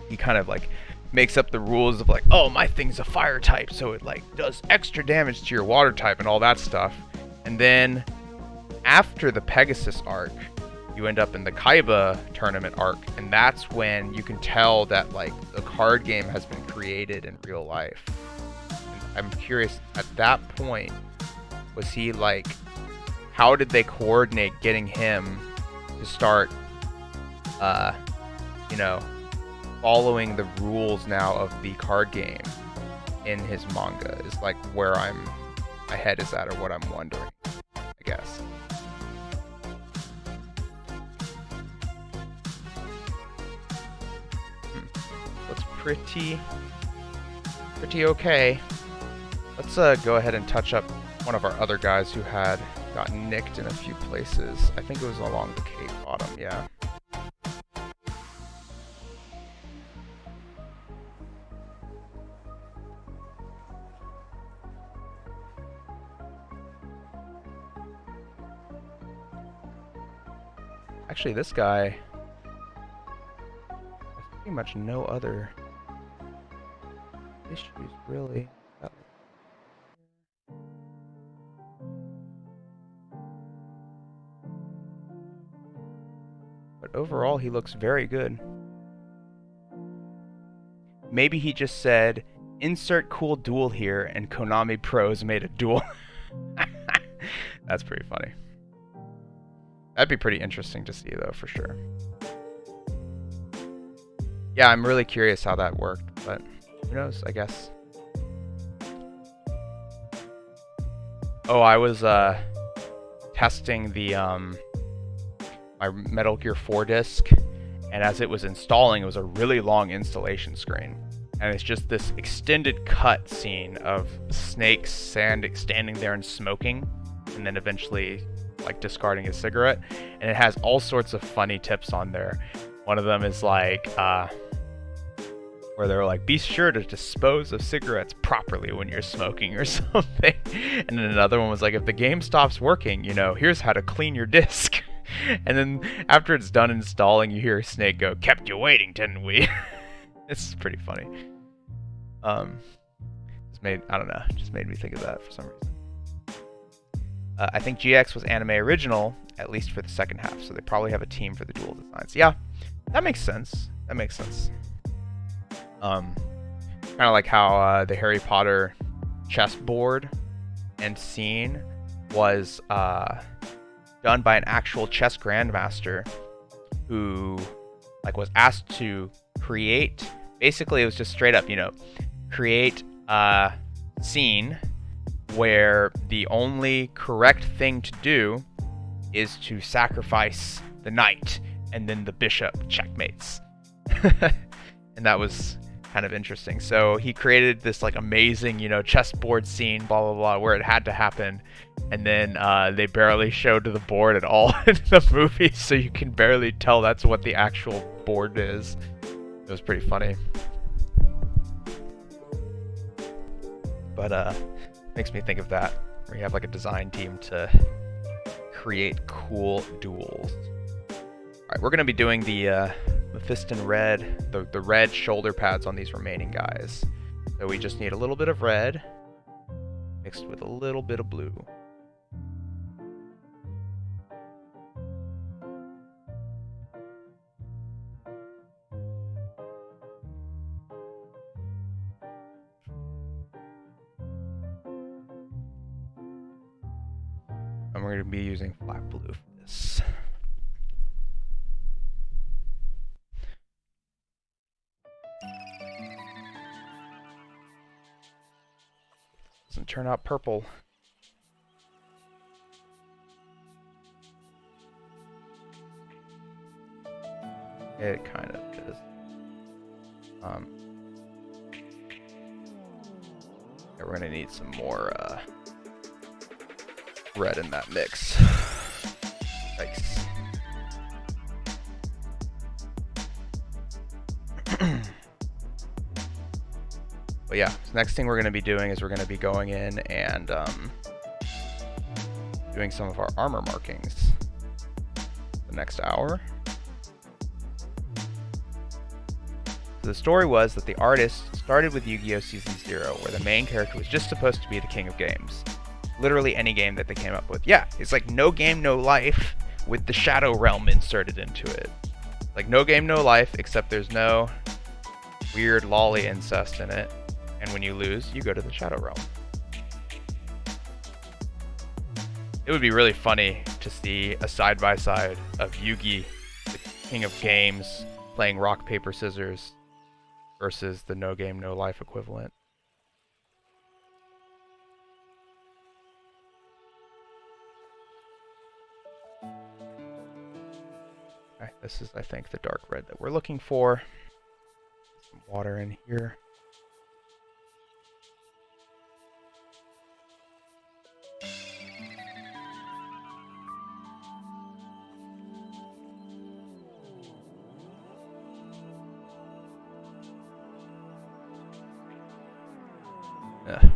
He kind of, like, makes up the rules of, like, oh, my thing's a fire type, so it, like, does extra damage to your water type and all that stuff. And then... After the Pegasus arc, you end up in the Kaiba tournament arc, and that's when you can tell that, like, the card game has been created in real life. And I'm curious, at that point, was he, like, how did they coordinate getting him to start, you know, following the rules now of the card game in his manga is, like, where my head is at, or what I'm wondering, I guess. Pretty okay. Let's go ahead and touch up one of our other guys who had gotten nicked in a few places. I think it was along the Cape Bottom, yeah. Actually, this guy... pretty much no other... issues, really. But overall, he looks very good. Maybe he just said, insert cool duel here, and Konami Pros made a duel. That's pretty funny. That'd be pretty interesting to see, though, for sure. Yeah, I'm really curious how that worked, but... who knows, I guess. Oh, I was testing the my Metal Gear 4 disc, and as it was installing, it was a really long installation screen. And it's just this extended cut scene of Snake standing there and smoking, and then eventually, like, discarding his cigarette. And it has all sorts of funny tips on there. One of them is like, where they're like, be sure to dispose of cigarettes properly when you're smoking or something. And then another one was like, if the game stops working, you know, here's how to clean your disc. And then after it's done installing, you hear Snake go, kept you waiting, didn't we? It's pretty funny. I don't know, it just made me think of that for some reason. I think GX was anime original, at least for the second half, so they probably have a team for the dual designs. Yeah, that makes sense. That makes sense. Kind of like how the Harry Potter chessboard and scene was done by an actual chess grandmaster who, like, was asked to create. Basically, it was just straight up, you know, create a scene where the only correct thing to do is to sacrifice the knight, and then the bishop checkmates. And that was kind of interesting. So he created this, like, amazing, you know, chessboard scene, blah blah blah, where it had to happen, and then they barely showed the board at all in the movie, so you can barely tell that's what the actual board is. It was pretty funny. But makes me think of that, where you have like a design team to create cool duels. Alright, we're going to be doing the Mephiston red, the red shoulder pads on these remaining guys. So we just need a little bit of red mixed with a little bit of blue. And we're going to be using flat blue for this. Doesn't turn out purple. It kind of is. Yeah, we're gonna need some more red in that mix. Yikes. But yeah, the next thing we're going to be doing is we're going to be going in and doing some of our armor markings the next hour. So the story was that the artist started with Yu-Gi-Oh! Season 0, where the main character was just supposed to be the king of games. Literally any game that they came up with. Yeah, it's like No Game, No Life with the Shadow Realm inserted into it. Like No Game, No Life, except there's no weird lolly incest in it. And when you lose, you go to the Shadow Realm. It would be really funny to see a side-by-side of Yugi, the king of games, playing rock, paper, scissors, versus the No Game, No Life equivalent. Okay, this is, I think, the dark red that we're looking for. Some water in here.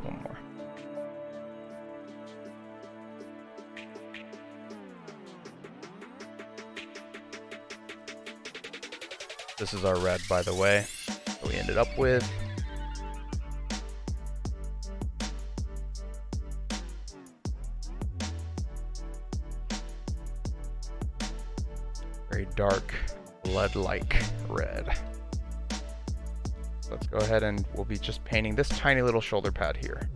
One more. This is our red, by the way, that we ended up with. Very dark, blood-like red. Let's go ahead and we'll be just painting this tiny little shoulder pad here.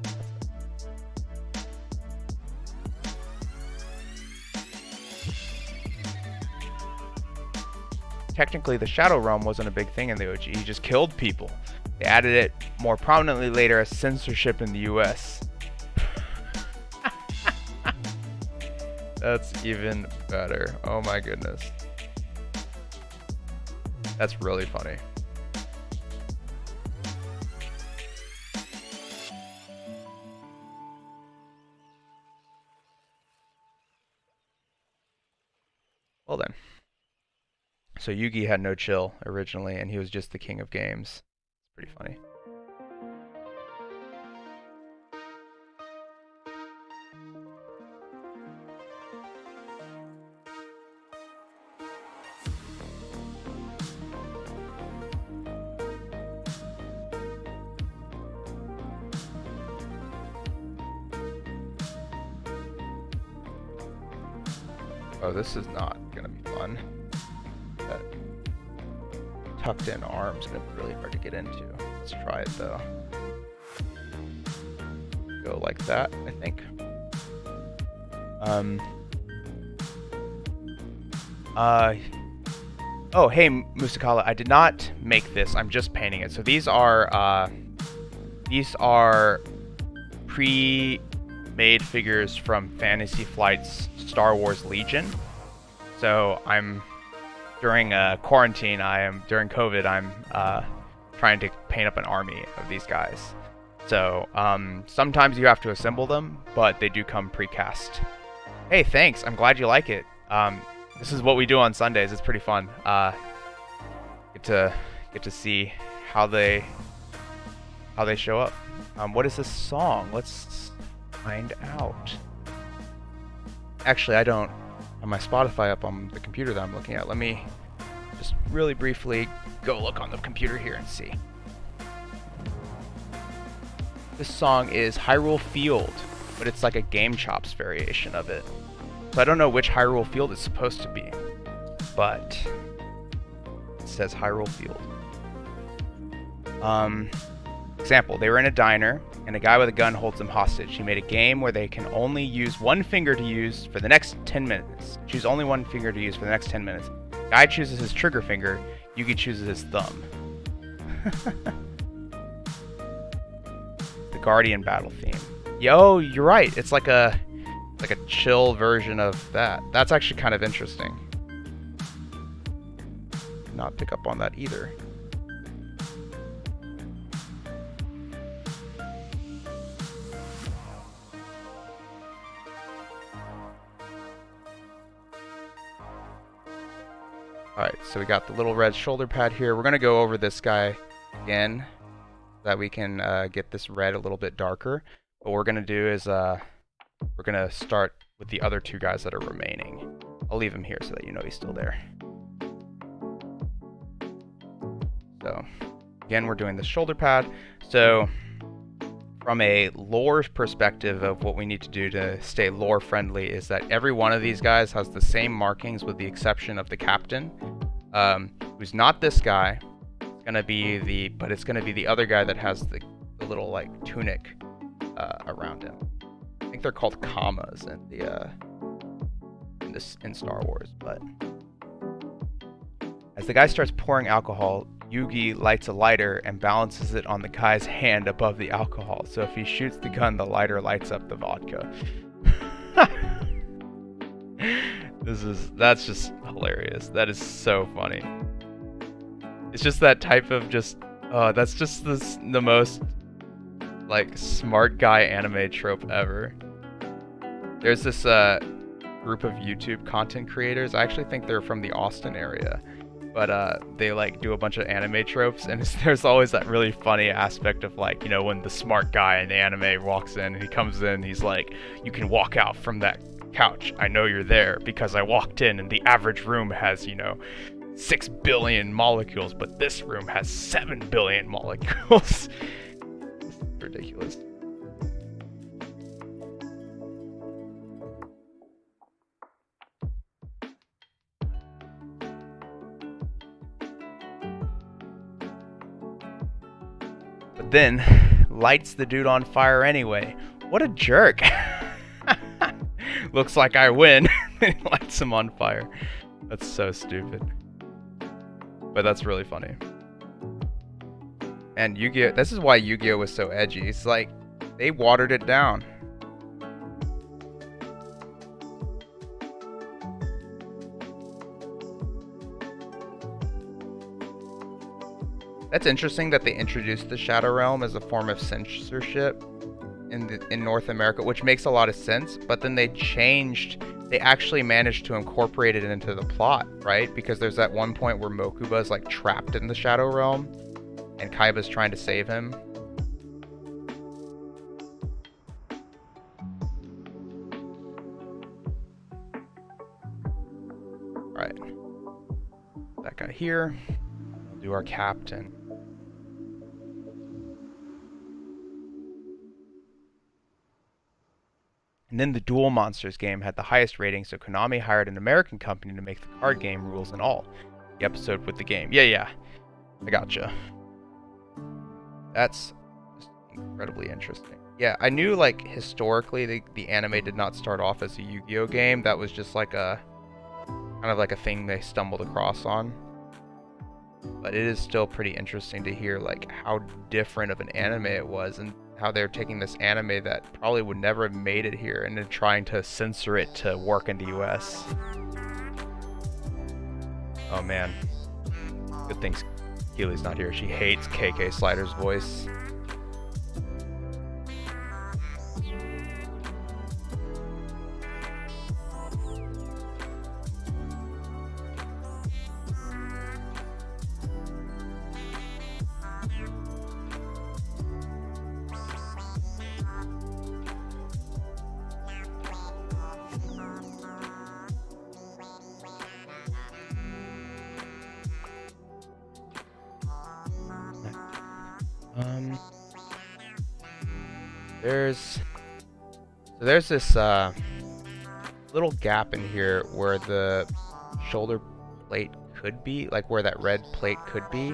Technically, the Shadow Realm wasn't a big thing in the OG. He just killed people. They added it more prominently later as censorship in the US. That's even better. Oh my goodness. That's really funny. Well then. So Yugi had no chill originally, and he was just the king of games. It's pretty funny. Oh, this is not gonna be fun. That tucked in arm's gonna be really hard to get into. Let's try it though. Go like that, I think. Oh, hey, Musakala, I did not make this. I'm just painting it. So these are pre-made figures from Fantasy Flight's Star Wars Legion. So during quarantine, during COVID, I'm trying to paint up an army of these guys. So sometimes you have to assemble them, but they do come precast. Hey, thanks. I'm glad you like it. This is what we do on Sundays. It's pretty fun. Get to see how they show up. What is this song? Let's find out. Actually, I don't have my Spotify up on the computer that I'm looking at. Let me just really briefly go look on the computer here and see. This song is Hyrule Field, but it's like a Game Chops variation of it. So I don't know which Hyrule Field it's supposed to be, but it says Hyrule Field. Example, they were in a diner, and a guy with a gun holds them hostage. He made a game where they can only use one finger to use for the next 10 minutes. Choose only one finger to use for the next 10 minutes. Guy chooses his trigger finger, Yugi chooses his thumb. The Guardian battle theme. Yo, you're right. It's like a chill version of that. That's actually kind of interesting. Did not pick up on that either. Alright, so we got the little red shoulder pad here. We're going to go over this guy again so that we can get this red a little bit darker. What we're going to do is we're going to start with the other two guys that are remaining. I'll leave him here so that you know he's still there. So, again, we're doing the shoulder pad. So, from a lore perspective of what we need to do to stay lore friendly is that every one of these guys has the same markings with the exception of the captain, who's not this guy. It's gonna be but it's gonna be the other guy that has the little like tunic around him. I think they're called commas in Star Wars. But as the guy starts pouring alcohol, Yugi lights a lighter and balances it on the guy's hand above the alcohol. So if he shoots the gun, the lighter lights up the vodka. That's just hilarious. That is so funny. It's just that type of that's just the most like smart guy anime trope ever. There's this group of YouTube content creators. I actually think they're from the Austin area. But they like do a bunch of anime tropes, and there's always that really funny aspect of like, you know, when the smart guy in the anime walks in and he comes in, he's like, you can walk out from that couch. I know you're there because I walked in and the average room has, you know, 6 billion molecules, but this room has 7 billion molecules. It's ridiculous. Then lights the dude on fire anyway. What a jerk. Looks like I win. And he lights him on fire. That's so stupid. But that's really funny. And Yu-Gi-Oh! This is why Yu-Gi-Oh! Was so edgy. It's like, they watered it down. That's interesting that they introduced the Shadow Realm as a form of censorship in North America, which makes a lot of sense, but then they actually managed to incorporate it into the plot, right? Because there's that one point where Mokuba is like trapped in the Shadow Realm and Kaiba's trying to save him. Alright. That guy here. We'll do our captain. And then the Duel Monsters game had the highest rating, so Konami hired an American company to make the card game, rules and all. The episode with the game. Yeah. I gotcha. That's just incredibly interesting. Yeah, I knew, like, historically the anime did not start off as a Yu-Gi-Oh! Game. That was just like a kind of like a thing they stumbled across on. But it is still pretty interesting to hear, like, how different of an anime it was and how they're taking this anime that probably would never have made it here and then trying to censor it to work in the US. Oh man. Good thing Keely's not here. She hates KK Slider's voice. There's this little gap in here where the shoulder plate could be, like where that red plate could be,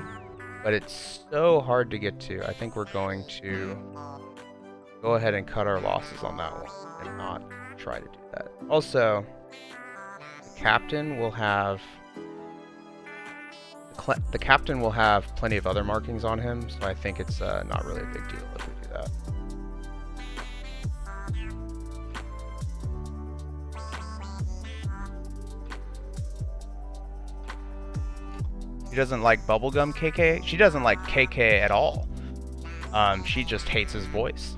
but it's so hard to get to. I think we're going to go ahead and cut our losses on that one and not try to do that. Also, the captain will have plenty of other markings on him, so I think it's not really a big deal if we do that. She doesn't like bubblegum KK. She doesn't like KK at all. She just hates his voice.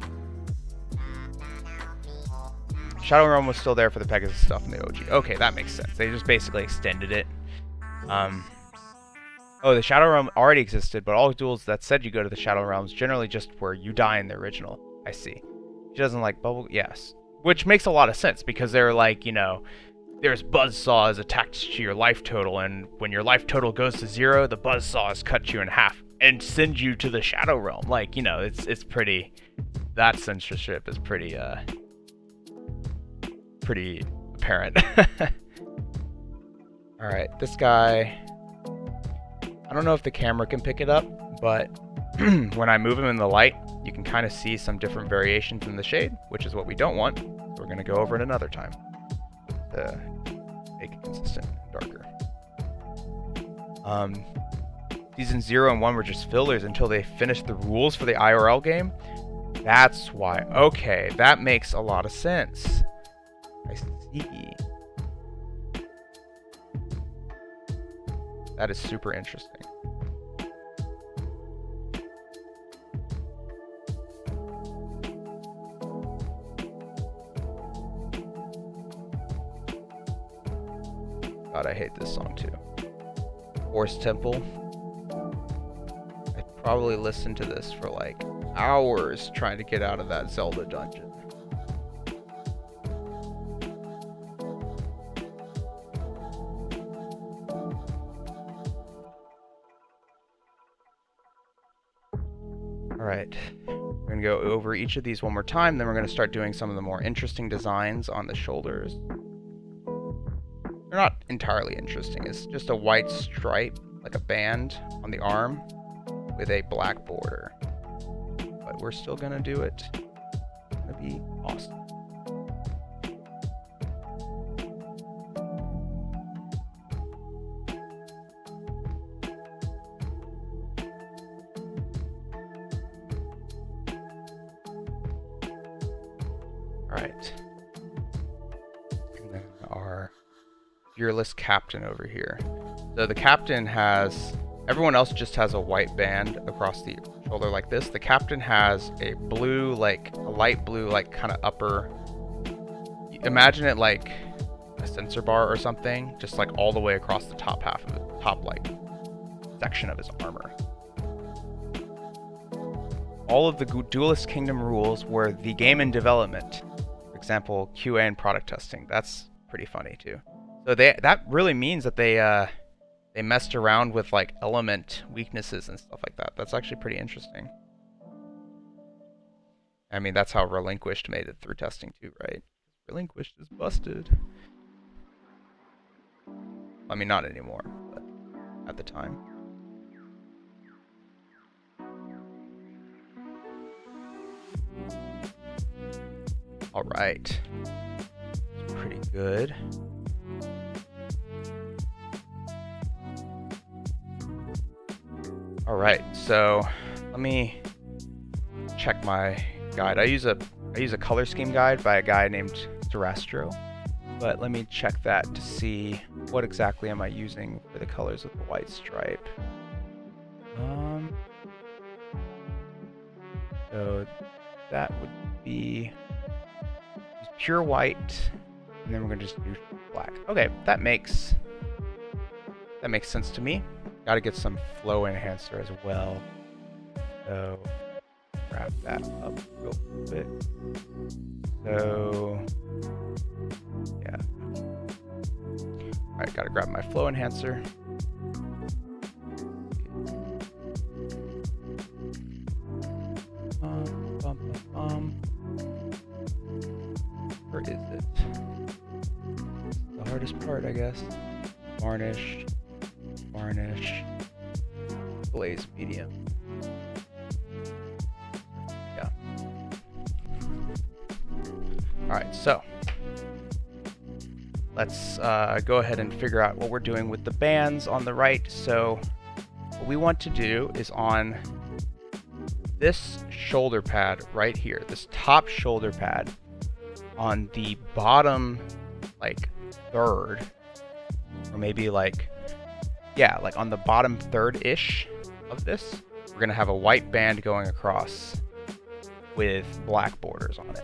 Shadow Realm was still there for the Pegasus stuff in the OG. Okay, that makes sense. They just basically extended it. Oh, the Shadow Realm already existed, but all duels that said you go to the Shadow Realms generally just where you die in the original. I see. She doesn't like bubble. Yes. Which makes a lot of sense, because they're like, you know, there's buzzsaws attached to your life total, and when your life total goes to 0, the buzzsaws cut you in half and send you to the Shadow Realm. Like, you know, it's pretty... That censorship is pretty apparent. Alright, this guy... I don't know if the camera can pick it up, but when I move him in the light, you can kind of see some different variations in the shade, which is what we don't want. So we're going to go over it another time to make it consistent, darker. Season 0 and 1 were just fillers until they finished the rules for the IRL game. That's why. Okay, that makes a lot of sense. I see. That is super interesting. God, I hate this song too. Forest Temple. I'd probably listen to this for like hours trying to get out of that Zelda dungeon. Alright, we're going to go over each of these one more time, then we're going to start doing some of the more interesting designs on the shoulders. They're not entirely interesting, it's just a white stripe, like a band on the arm, with a black border. But we're still going to do it. It's going to be awesome. Alright. And then our fearless captain over here. So the captain has... Everyone else just has a white band across the shoulder like this. The captain has a blue, like, a light blue, like, kind of upper... Imagine it like a sensor bar or something, just like all the way across the top half of it, top, like, section of his armor. All of the Duelist Kingdom rules were the game in development. For example, QA and product testing. That's pretty funny too. So that really means that they messed around with like element weaknesses and stuff like that. That's actually pretty interesting. I mean, that's how Relinquished made it through testing too, right? Relinquished is busted. I mean, not anymore, but at the time. Alright. Pretty good. Alright, so let me check my guide. I use a color scheme guide by a guy named Zerastro, but let me check that to see what exactly am I using for the colors of the white stripe. So that would be pure white, and then we're gonna just do black. Okay, that makes sense to me. Gotta get some flow enhancer as well. So grab that up real quick. So yeah. Alright, gotta grab my flow enhancer. Or is it? The hardest part, I guess. Varnish, varnish, glaze medium. Yeah. Alright, so let's go ahead and figure out what we're doing with the bands on the right. So what we want to do is on this shoulder pad right here, this top shoulder pad, on the bottom like third, or maybe like, yeah, like on the bottom third-ish of this, we're gonna have a white band going across with black borders on it.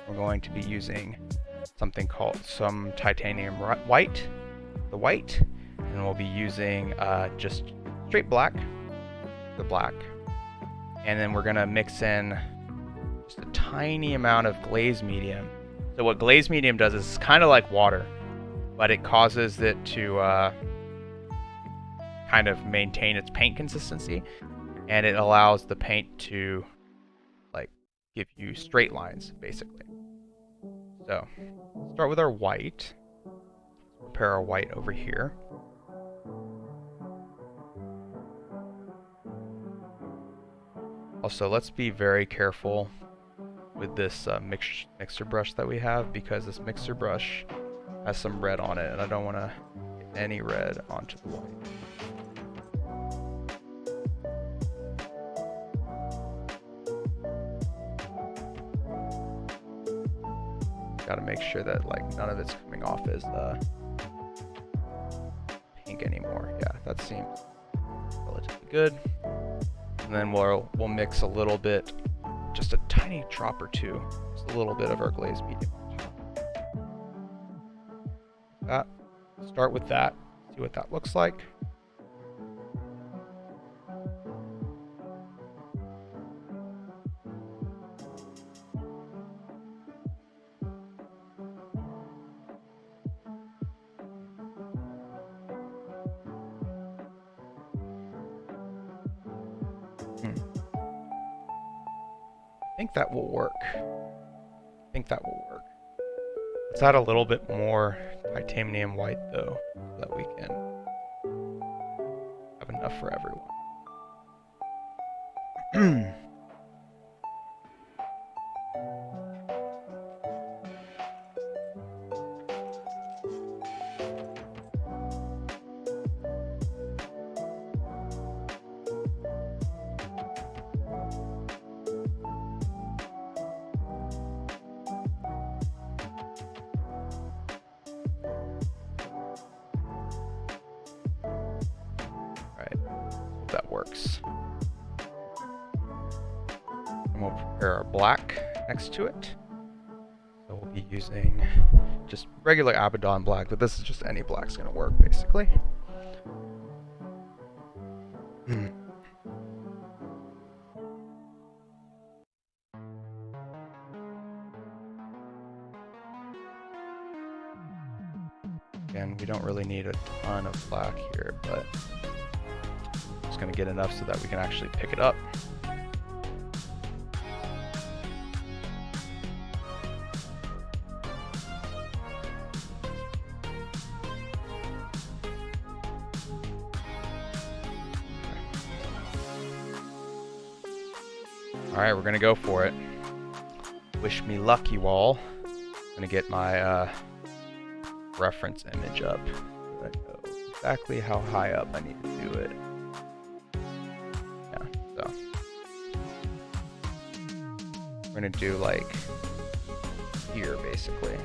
We're going to be using something called some titanium white, the white, and we'll be using just straight black, the black, and then we're gonna mix in just a tiny amount of glaze medium. So what glaze medium does is it's kind of like water, but it causes it to kind of maintain its paint consistency, and it allows the paint to like give you straight lines basically. So start with our white. Prepare our white over here. Also, let's be very careful with this mixer brush that we have, because this mixer brush has some red on it, and I don't want to get any red onto the white. Got to make sure that like none of it's coming off as pink anymore. Yeah, that seems relatively good. And then we'll mix a little bit, just a tiny drop or two, just a little bit of our glaze medium on top. Start with that, see what that looks like. I think that will work. Let's add a little bit more titanium white though, so that we can have enough for everyone. That works. And we'll prepare our black next to it. So we'll be using just regular Abaddon black, but this is just any black's gonna work basically. Again, we don't really need a ton of black here, but just going to get enough so that we can actually pick it up. Alright, we're going to go for it. Wish me luck, you all. I'm going to get my reference image up so that I know exactly how high up I need to do it. Yeah, so we're gonna do like here basically,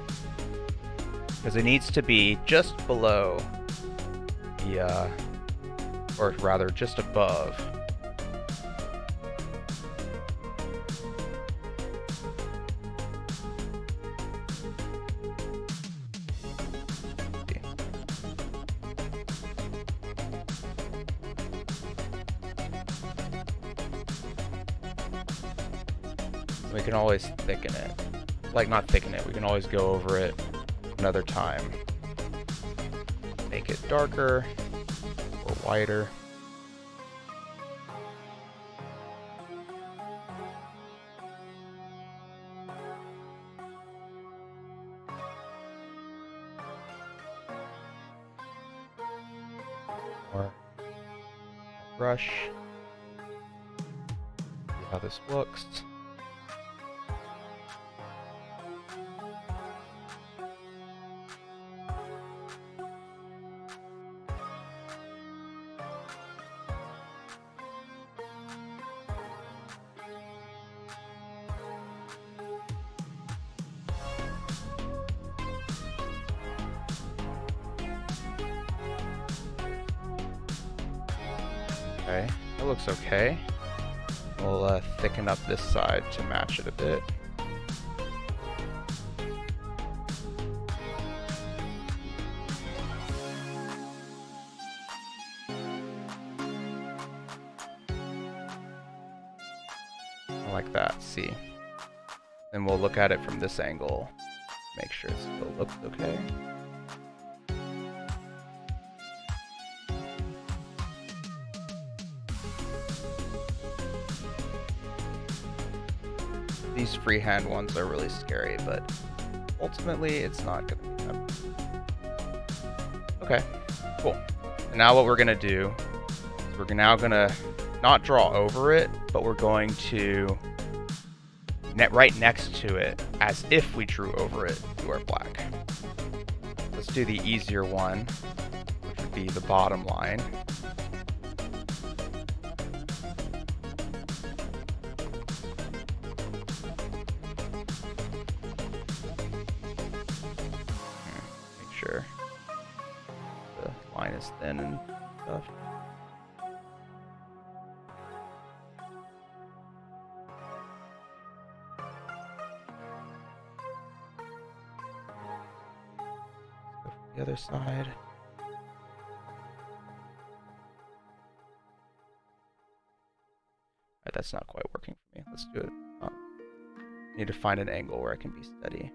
because it needs to be just below the or rather just above we can always thicken it. Like, not thicken it, we can always go over it another time. Make it darker or whiter. brush. See how this looks. Okay, that looks okay. We'll thicken up this side to match it a bit. Like that, see? Then we'll look at it from this angle, make sure it still looks okay. These freehand ones are really scary, but ultimately it's not gonna be them. Okay, cool. And now what we're gonna do is we're now gonna not draw over it, but we're going to right next to it, as if we drew over it, do our black. Let's do the easier one, which would be the bottom line. Make sure the line is thin and stuff. The other side. Alright, that's not quite working for me. Let's do it. Need to find an angle where I can be steady.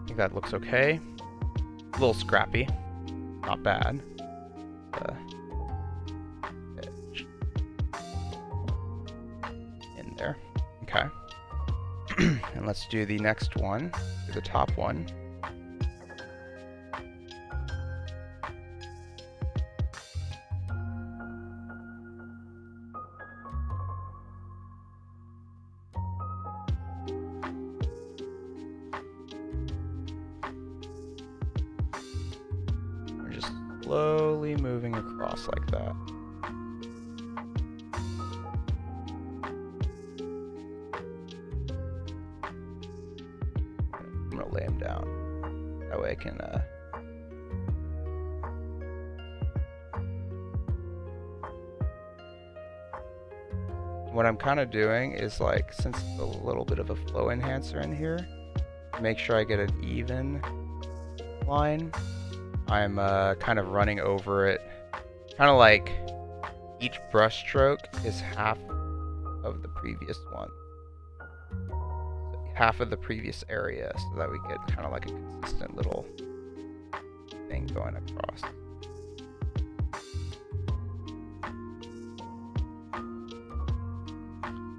I think that looks okay. A little scrappy, not bad. Edge in there. Okay. And let's do the next one, do the top one. Slowly moving across like that. I'm gonna lay him down. That way I can what I'm kind of doing is, like, since it's a little bit of a flow enhancer in here, make sure I get an even line. I'm kind of running over it, kind of like each brush stroke is half of the previous one, half of the previous area, so that we get kind of like a consistent little thing going across.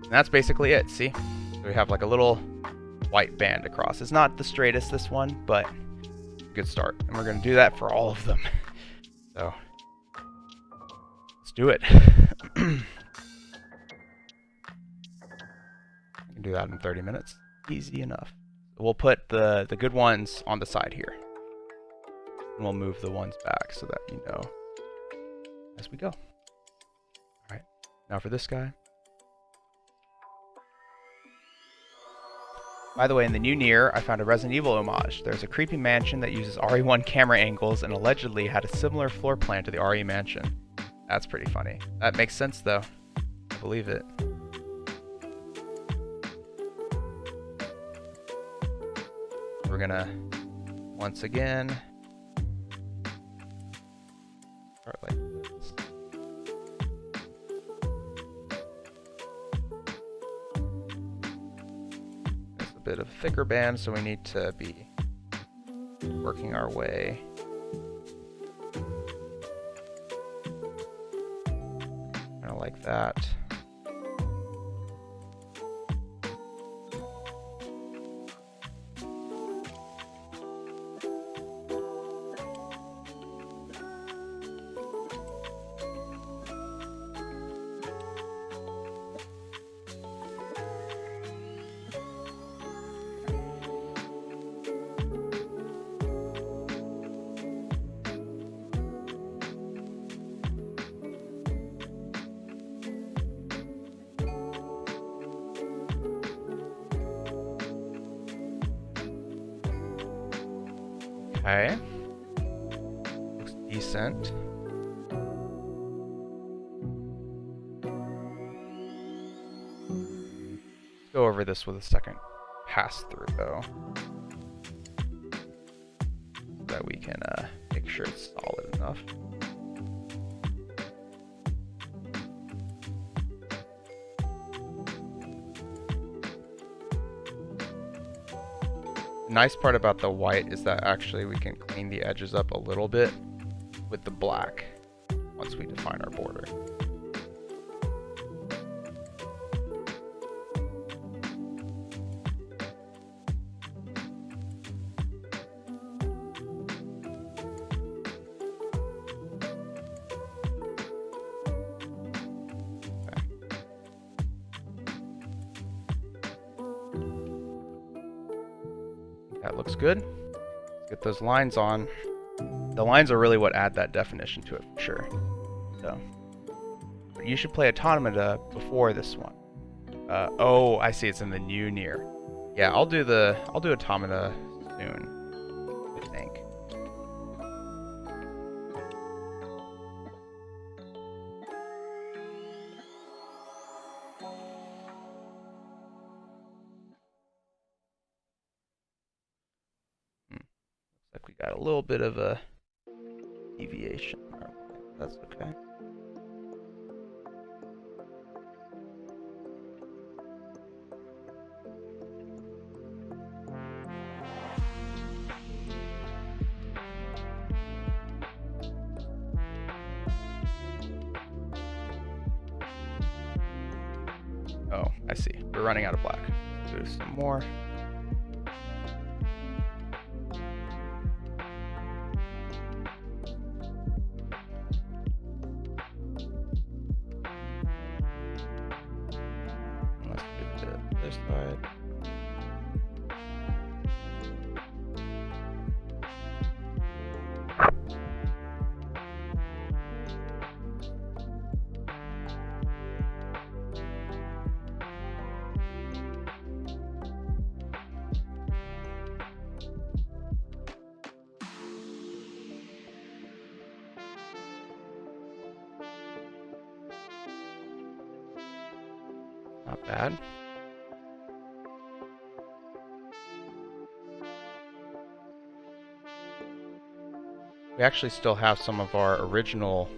And that's basically it, see? So we have like a little white band across. It's not the straightest, this one, but good start, and we're going to do that for all of them. So let's do it. I can do that in 30 minutes, easy enough. We'll put the good ones on the side here, and we'll move the ones back so that you know as we go. All right, now for this guy. By the way, in the new Nier, I found a Resident Evil homage. There's a creepy mansion that uses RE1 camera angles and allegedly had a similar floor plan to the RE mansion. That's pretty funny. That makes sense, though. I believe it. We're gonna, once again, bit of a thicker band, so we need to be working our way. Kind of like that. Okay. Looks decent. Let's go over this with a second pass through though, so that we can make sure it's solid enough. The nice part about the white is that actually we can clean the edges up a little bit with the black once we define our border. That looks good. Let's get those lines on. The lines are really what add that definition to it for sure. So, but you should play Automata before this one. Oh, I see. It's in the new Nier. Yeah, I'll do Automata soon, I think. Looks like we got a little bit of a deviation. That's okay. Oh, I see. We're running out of black. Do some more. Let's do this side. Not bad. We actually still have some of our original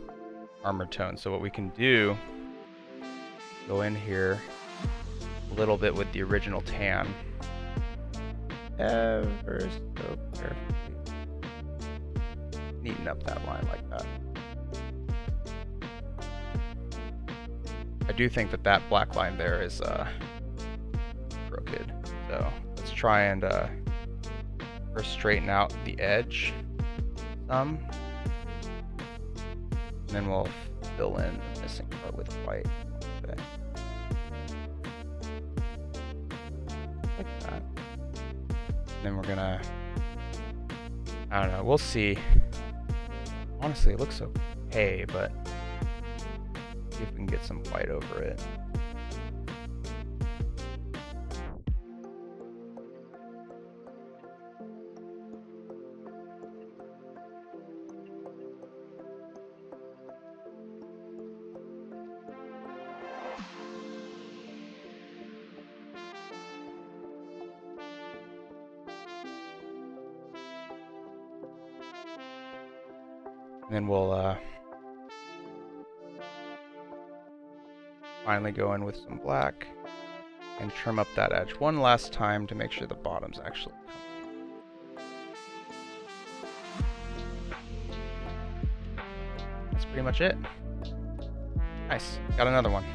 armor tones, so what we can do, go in here a little bit with the original tan, ever so carefully, neaten up that line like that. I do think that that black line there is crooked, so let's try and first straighten out the edge some, and then we'll fill in the missing part with white. Okay. Like that. And then we're gonna, I don't know, we'll see. Honestly, it looks okay, but see if we can get some white over it. And then we'll finally go in with some black. and trim up that edge one last time to make sure the bottom's actually coming. That's pretty much it. Nice. Got another one.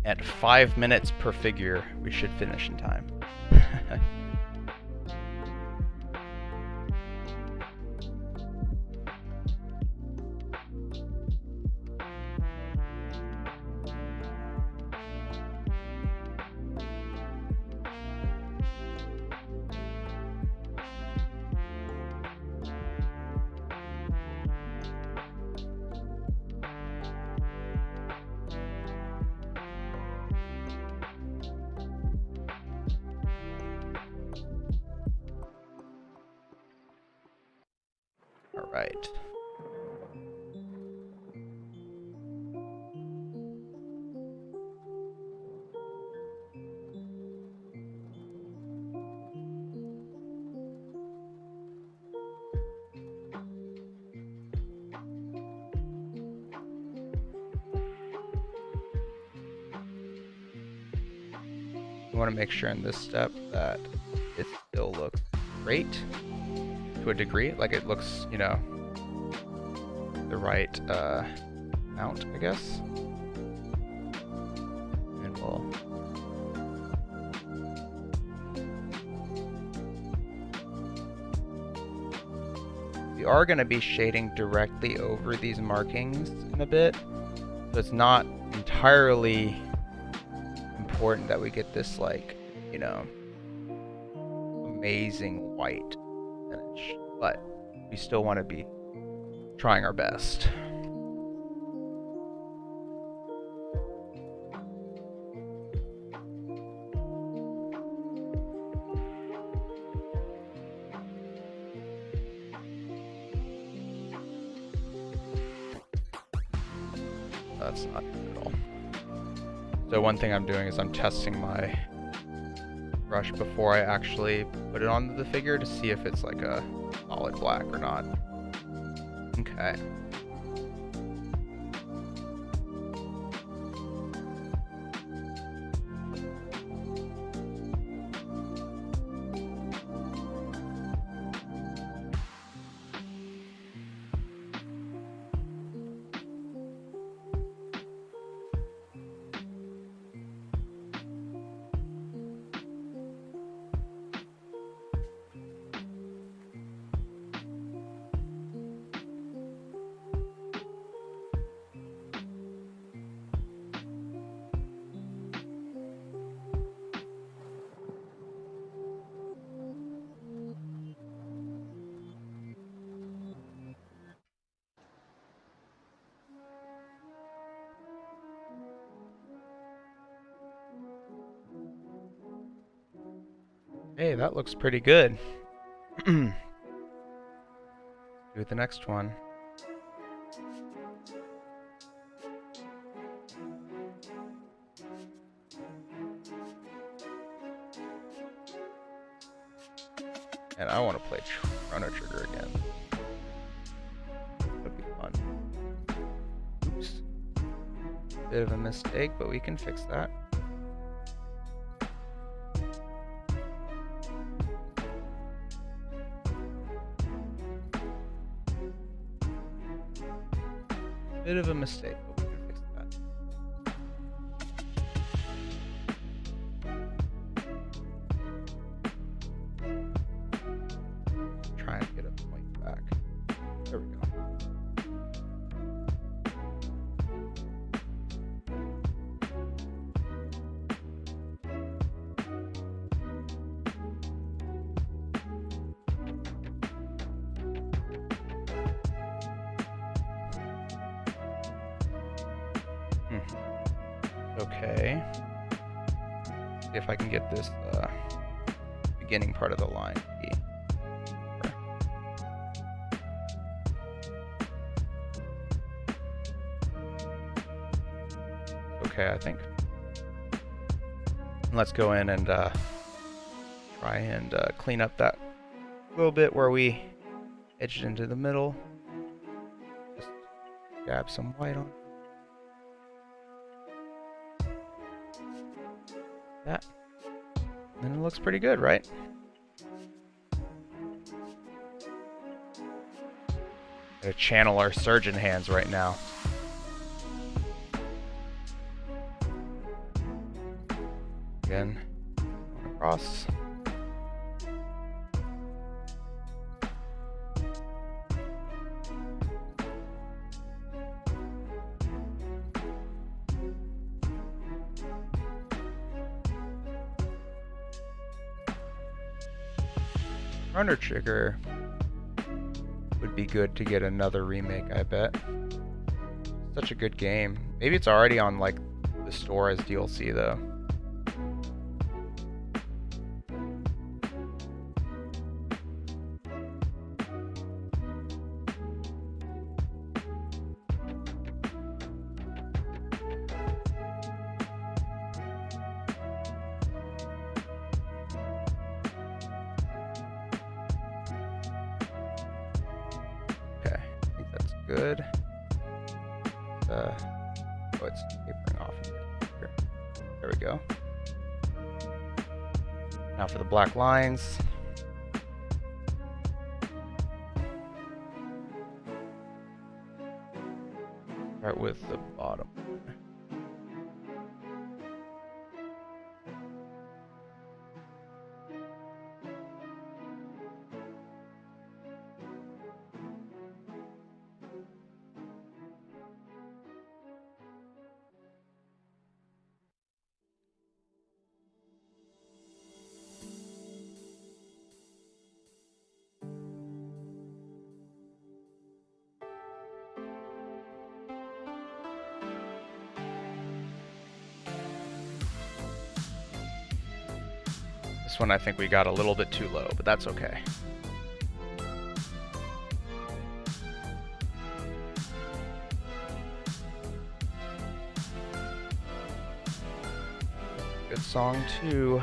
At 5 minutes per figure, we should finish in time. All right. You want to make sure in this step that it still looks great to a degree, like it looks, you know, the right mount, I guess. And we'll we are going to be shading directly over these markings in a bit, so it's not entirely important that we get this, like, you know, amazing white finish, but we still want to be trying our best. That's not good at all. So one thing I'm doing is I'm testing my brush before I actually put it onto the figure to see if it's like a solid black or not. Okay. Hey, that looks pretty good. Do the next one. And I want to play Chrono Trigger again. That'd be fun. Oops. Bit of a mistake, but we can fix that. Bit of a mistake, but we can fix that. Try and get a point back. There we go. Okay. See if I can get this beginning part of the line to be. Okay, I think. Let's go in and try and clean up that little bit where we edged into the middle. Just grab some white on. that. And it looks pretty good, right? Gotta channel our surgeon hands right now. Again, across. Runner Trigger would be good to get another remake, I bet. Such a good game. Maybe it's already on like the store as DLC though. Good. Oh, it's tapering off here. There we go. Now for the black lines. Start with the bottom. This one I think we got a little bit too low, but that's okay. Good song too.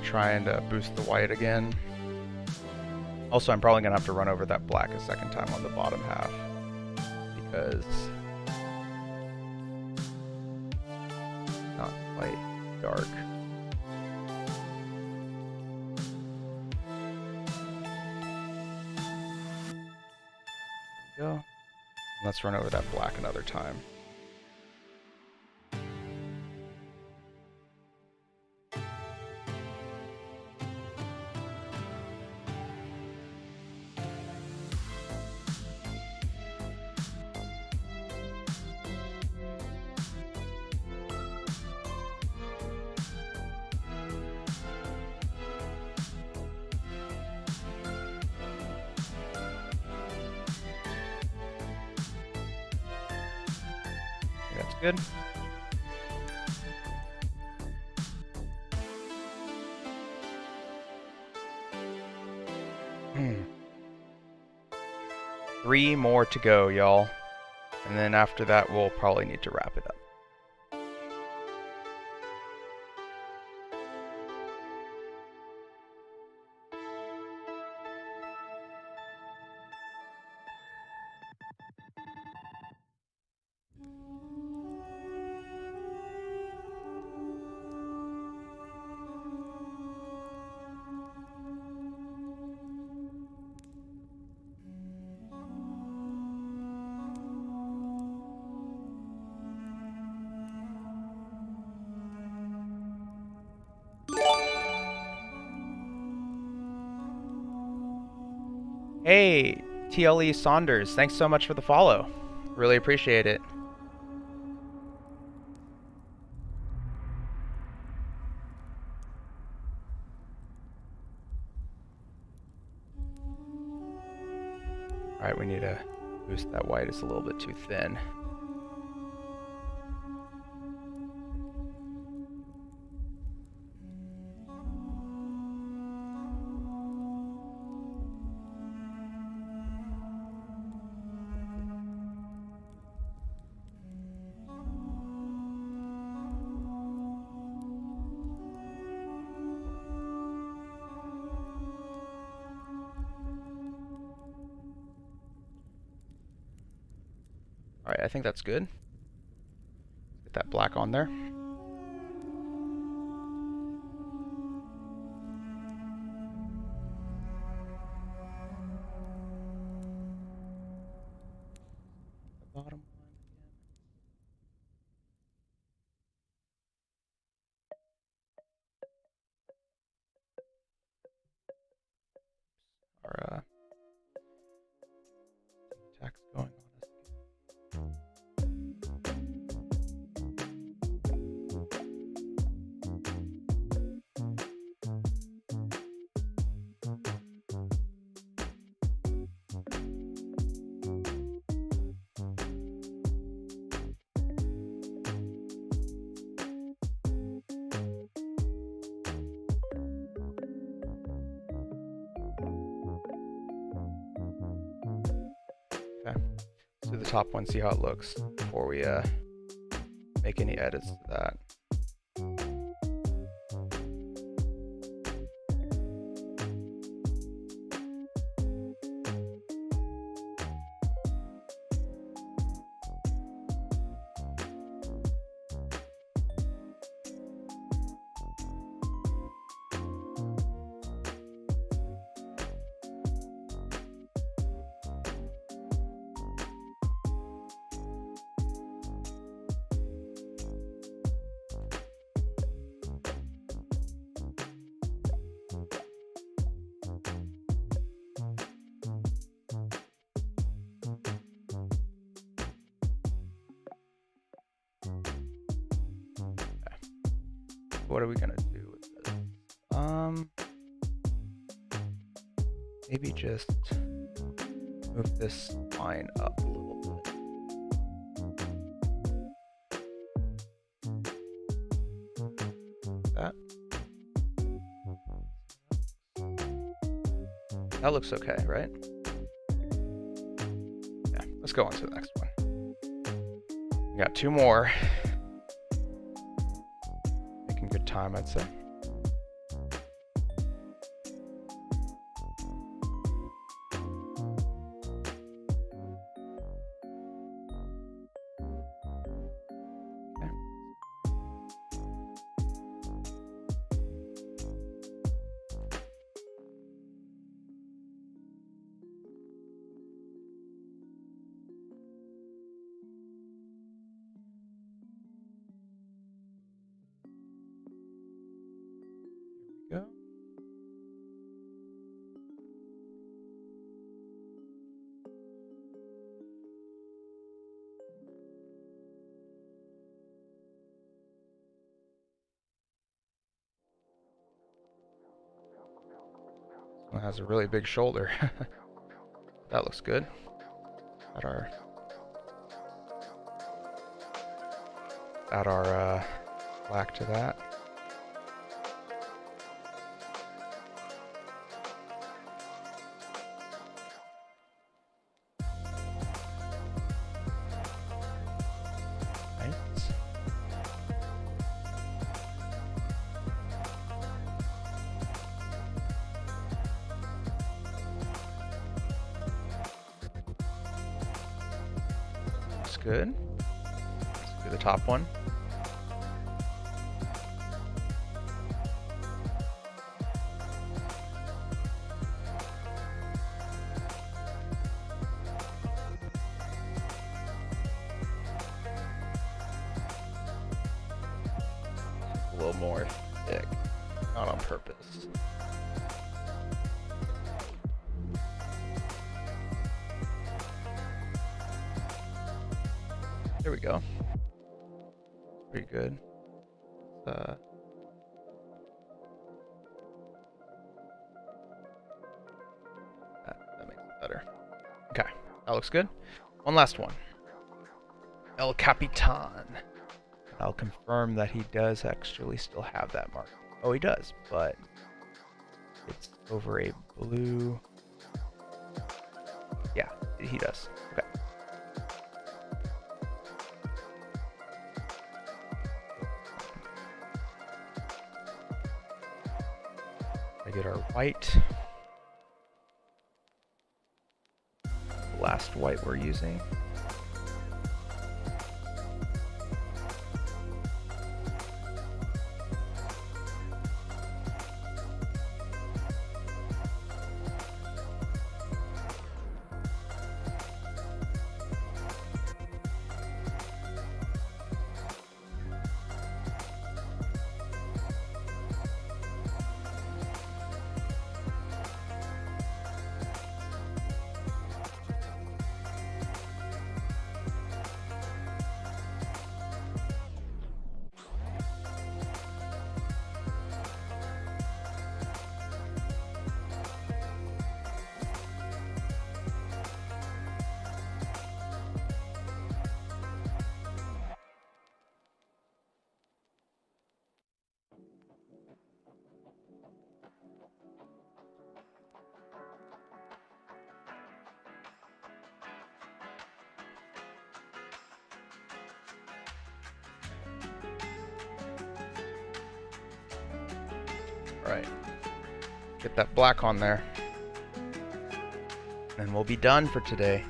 Trying to boost the white again. Also, I'm probably gonna have to run over that black a second time on the bottom half because not quite dark. There we go. Let's run over that black another time. That's good. Three more to go, y'all. And then after that, we'll probably need to wrap it up. Hey, TLE Saunders, thanks so much for the follow. Really appreciate it. Alright, we need to boost that white. It's a little bit too thin. Alright, I think that's good. Get that black on there. The bottom one again. Our attack's going on us again. Okay, let's do the top one, see how it looks before we make any edits to that. What are we gonna do with this? Maybe just move this line up a little bit. That. That looks okay, right? Yeah, let's go on to the next one. We got two more. Making good time, I'd say. Go. One has a really big shoulder. That looks good. Add our black to that. Good. Let's do the top one. A little more thick, not on purpose. There we go. Pretty good. That makes it better. Okay, that looks good. One last one. El Capitan. I'll confirm that he does actually still have that mark. Oh, he does, but it's over a blue. Yeah, he does. Okay. I get our white. The last white we're using. Alright. Get that black on there. And we'll be done for today.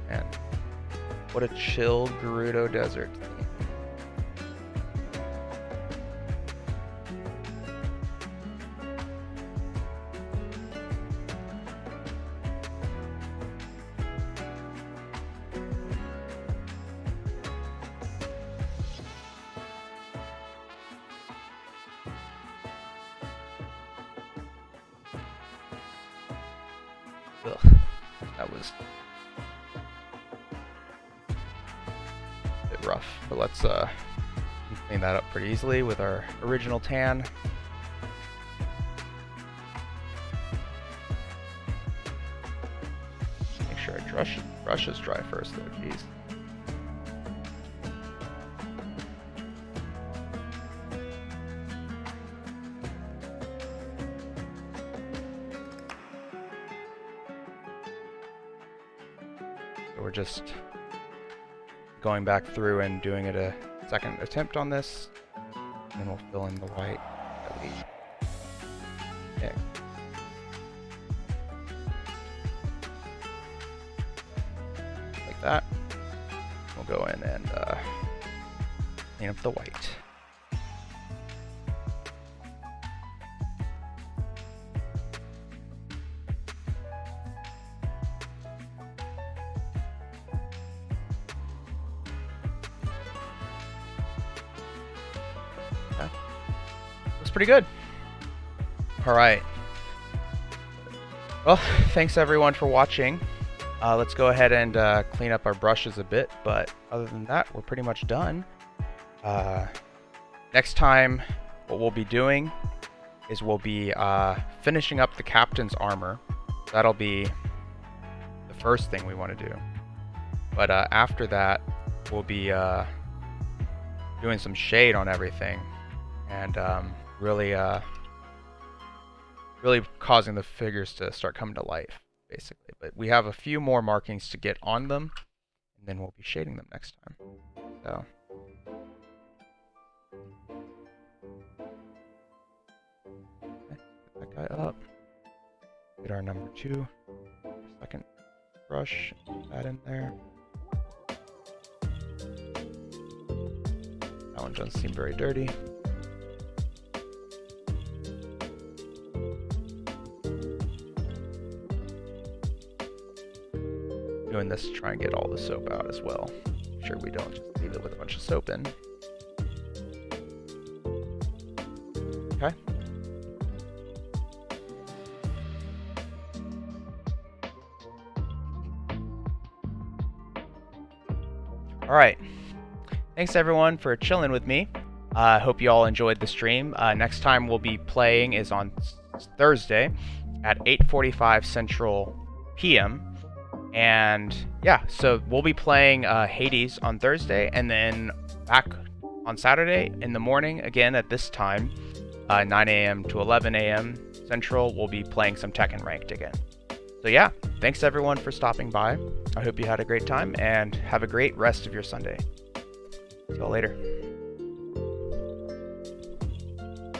Man, what a chill Gerudo desert. Ugh, that was a bit rough, but let's clean that up pretty easily with our original tan. Make sure our brush is dry first though, jeez. So we're just going back through and doing it a second attempt on this, and then we'll fill in the white that we picked. Like that. We'll go in and clean up the white. Looks pretty good. All right. Well, thanks everyone for watching. Let's go ahead and clean up our brushes a bit, but other than that, we're pretty much done. Next time, what we'll be doing is we'll be finishing up the captain's armor. That'll be the first thing we want to do. But after that, we'll be doing some shade on everything, and really causing the figures to start coming to life, basically. But we have a few more markings to get on them, and then we'll be shading them next time. So okay, get that guy up. Get our number 2, second brush, put that in there. That one doesn't seem very dirty. Doing this to try and get all the soap out as well. Make sure we don't just leave it with a bunch of soap in. Okay. All right. Thanks everyone for chilling with me. I hope you all enjoyed the stream. Next time we'll be playing is on Thursday at 8:45 Central PM. And yeah, so we'll be playing Hades on Thursday, and then back on Saturday in the morning again at this time, 9 a.m. to 11 a.m. Central, we'll be playing some Tekken Ranked again. So yeah, thanks everyone for stopping by. I hope you had a great time, and have a great rest of your Sunday. See y'all later.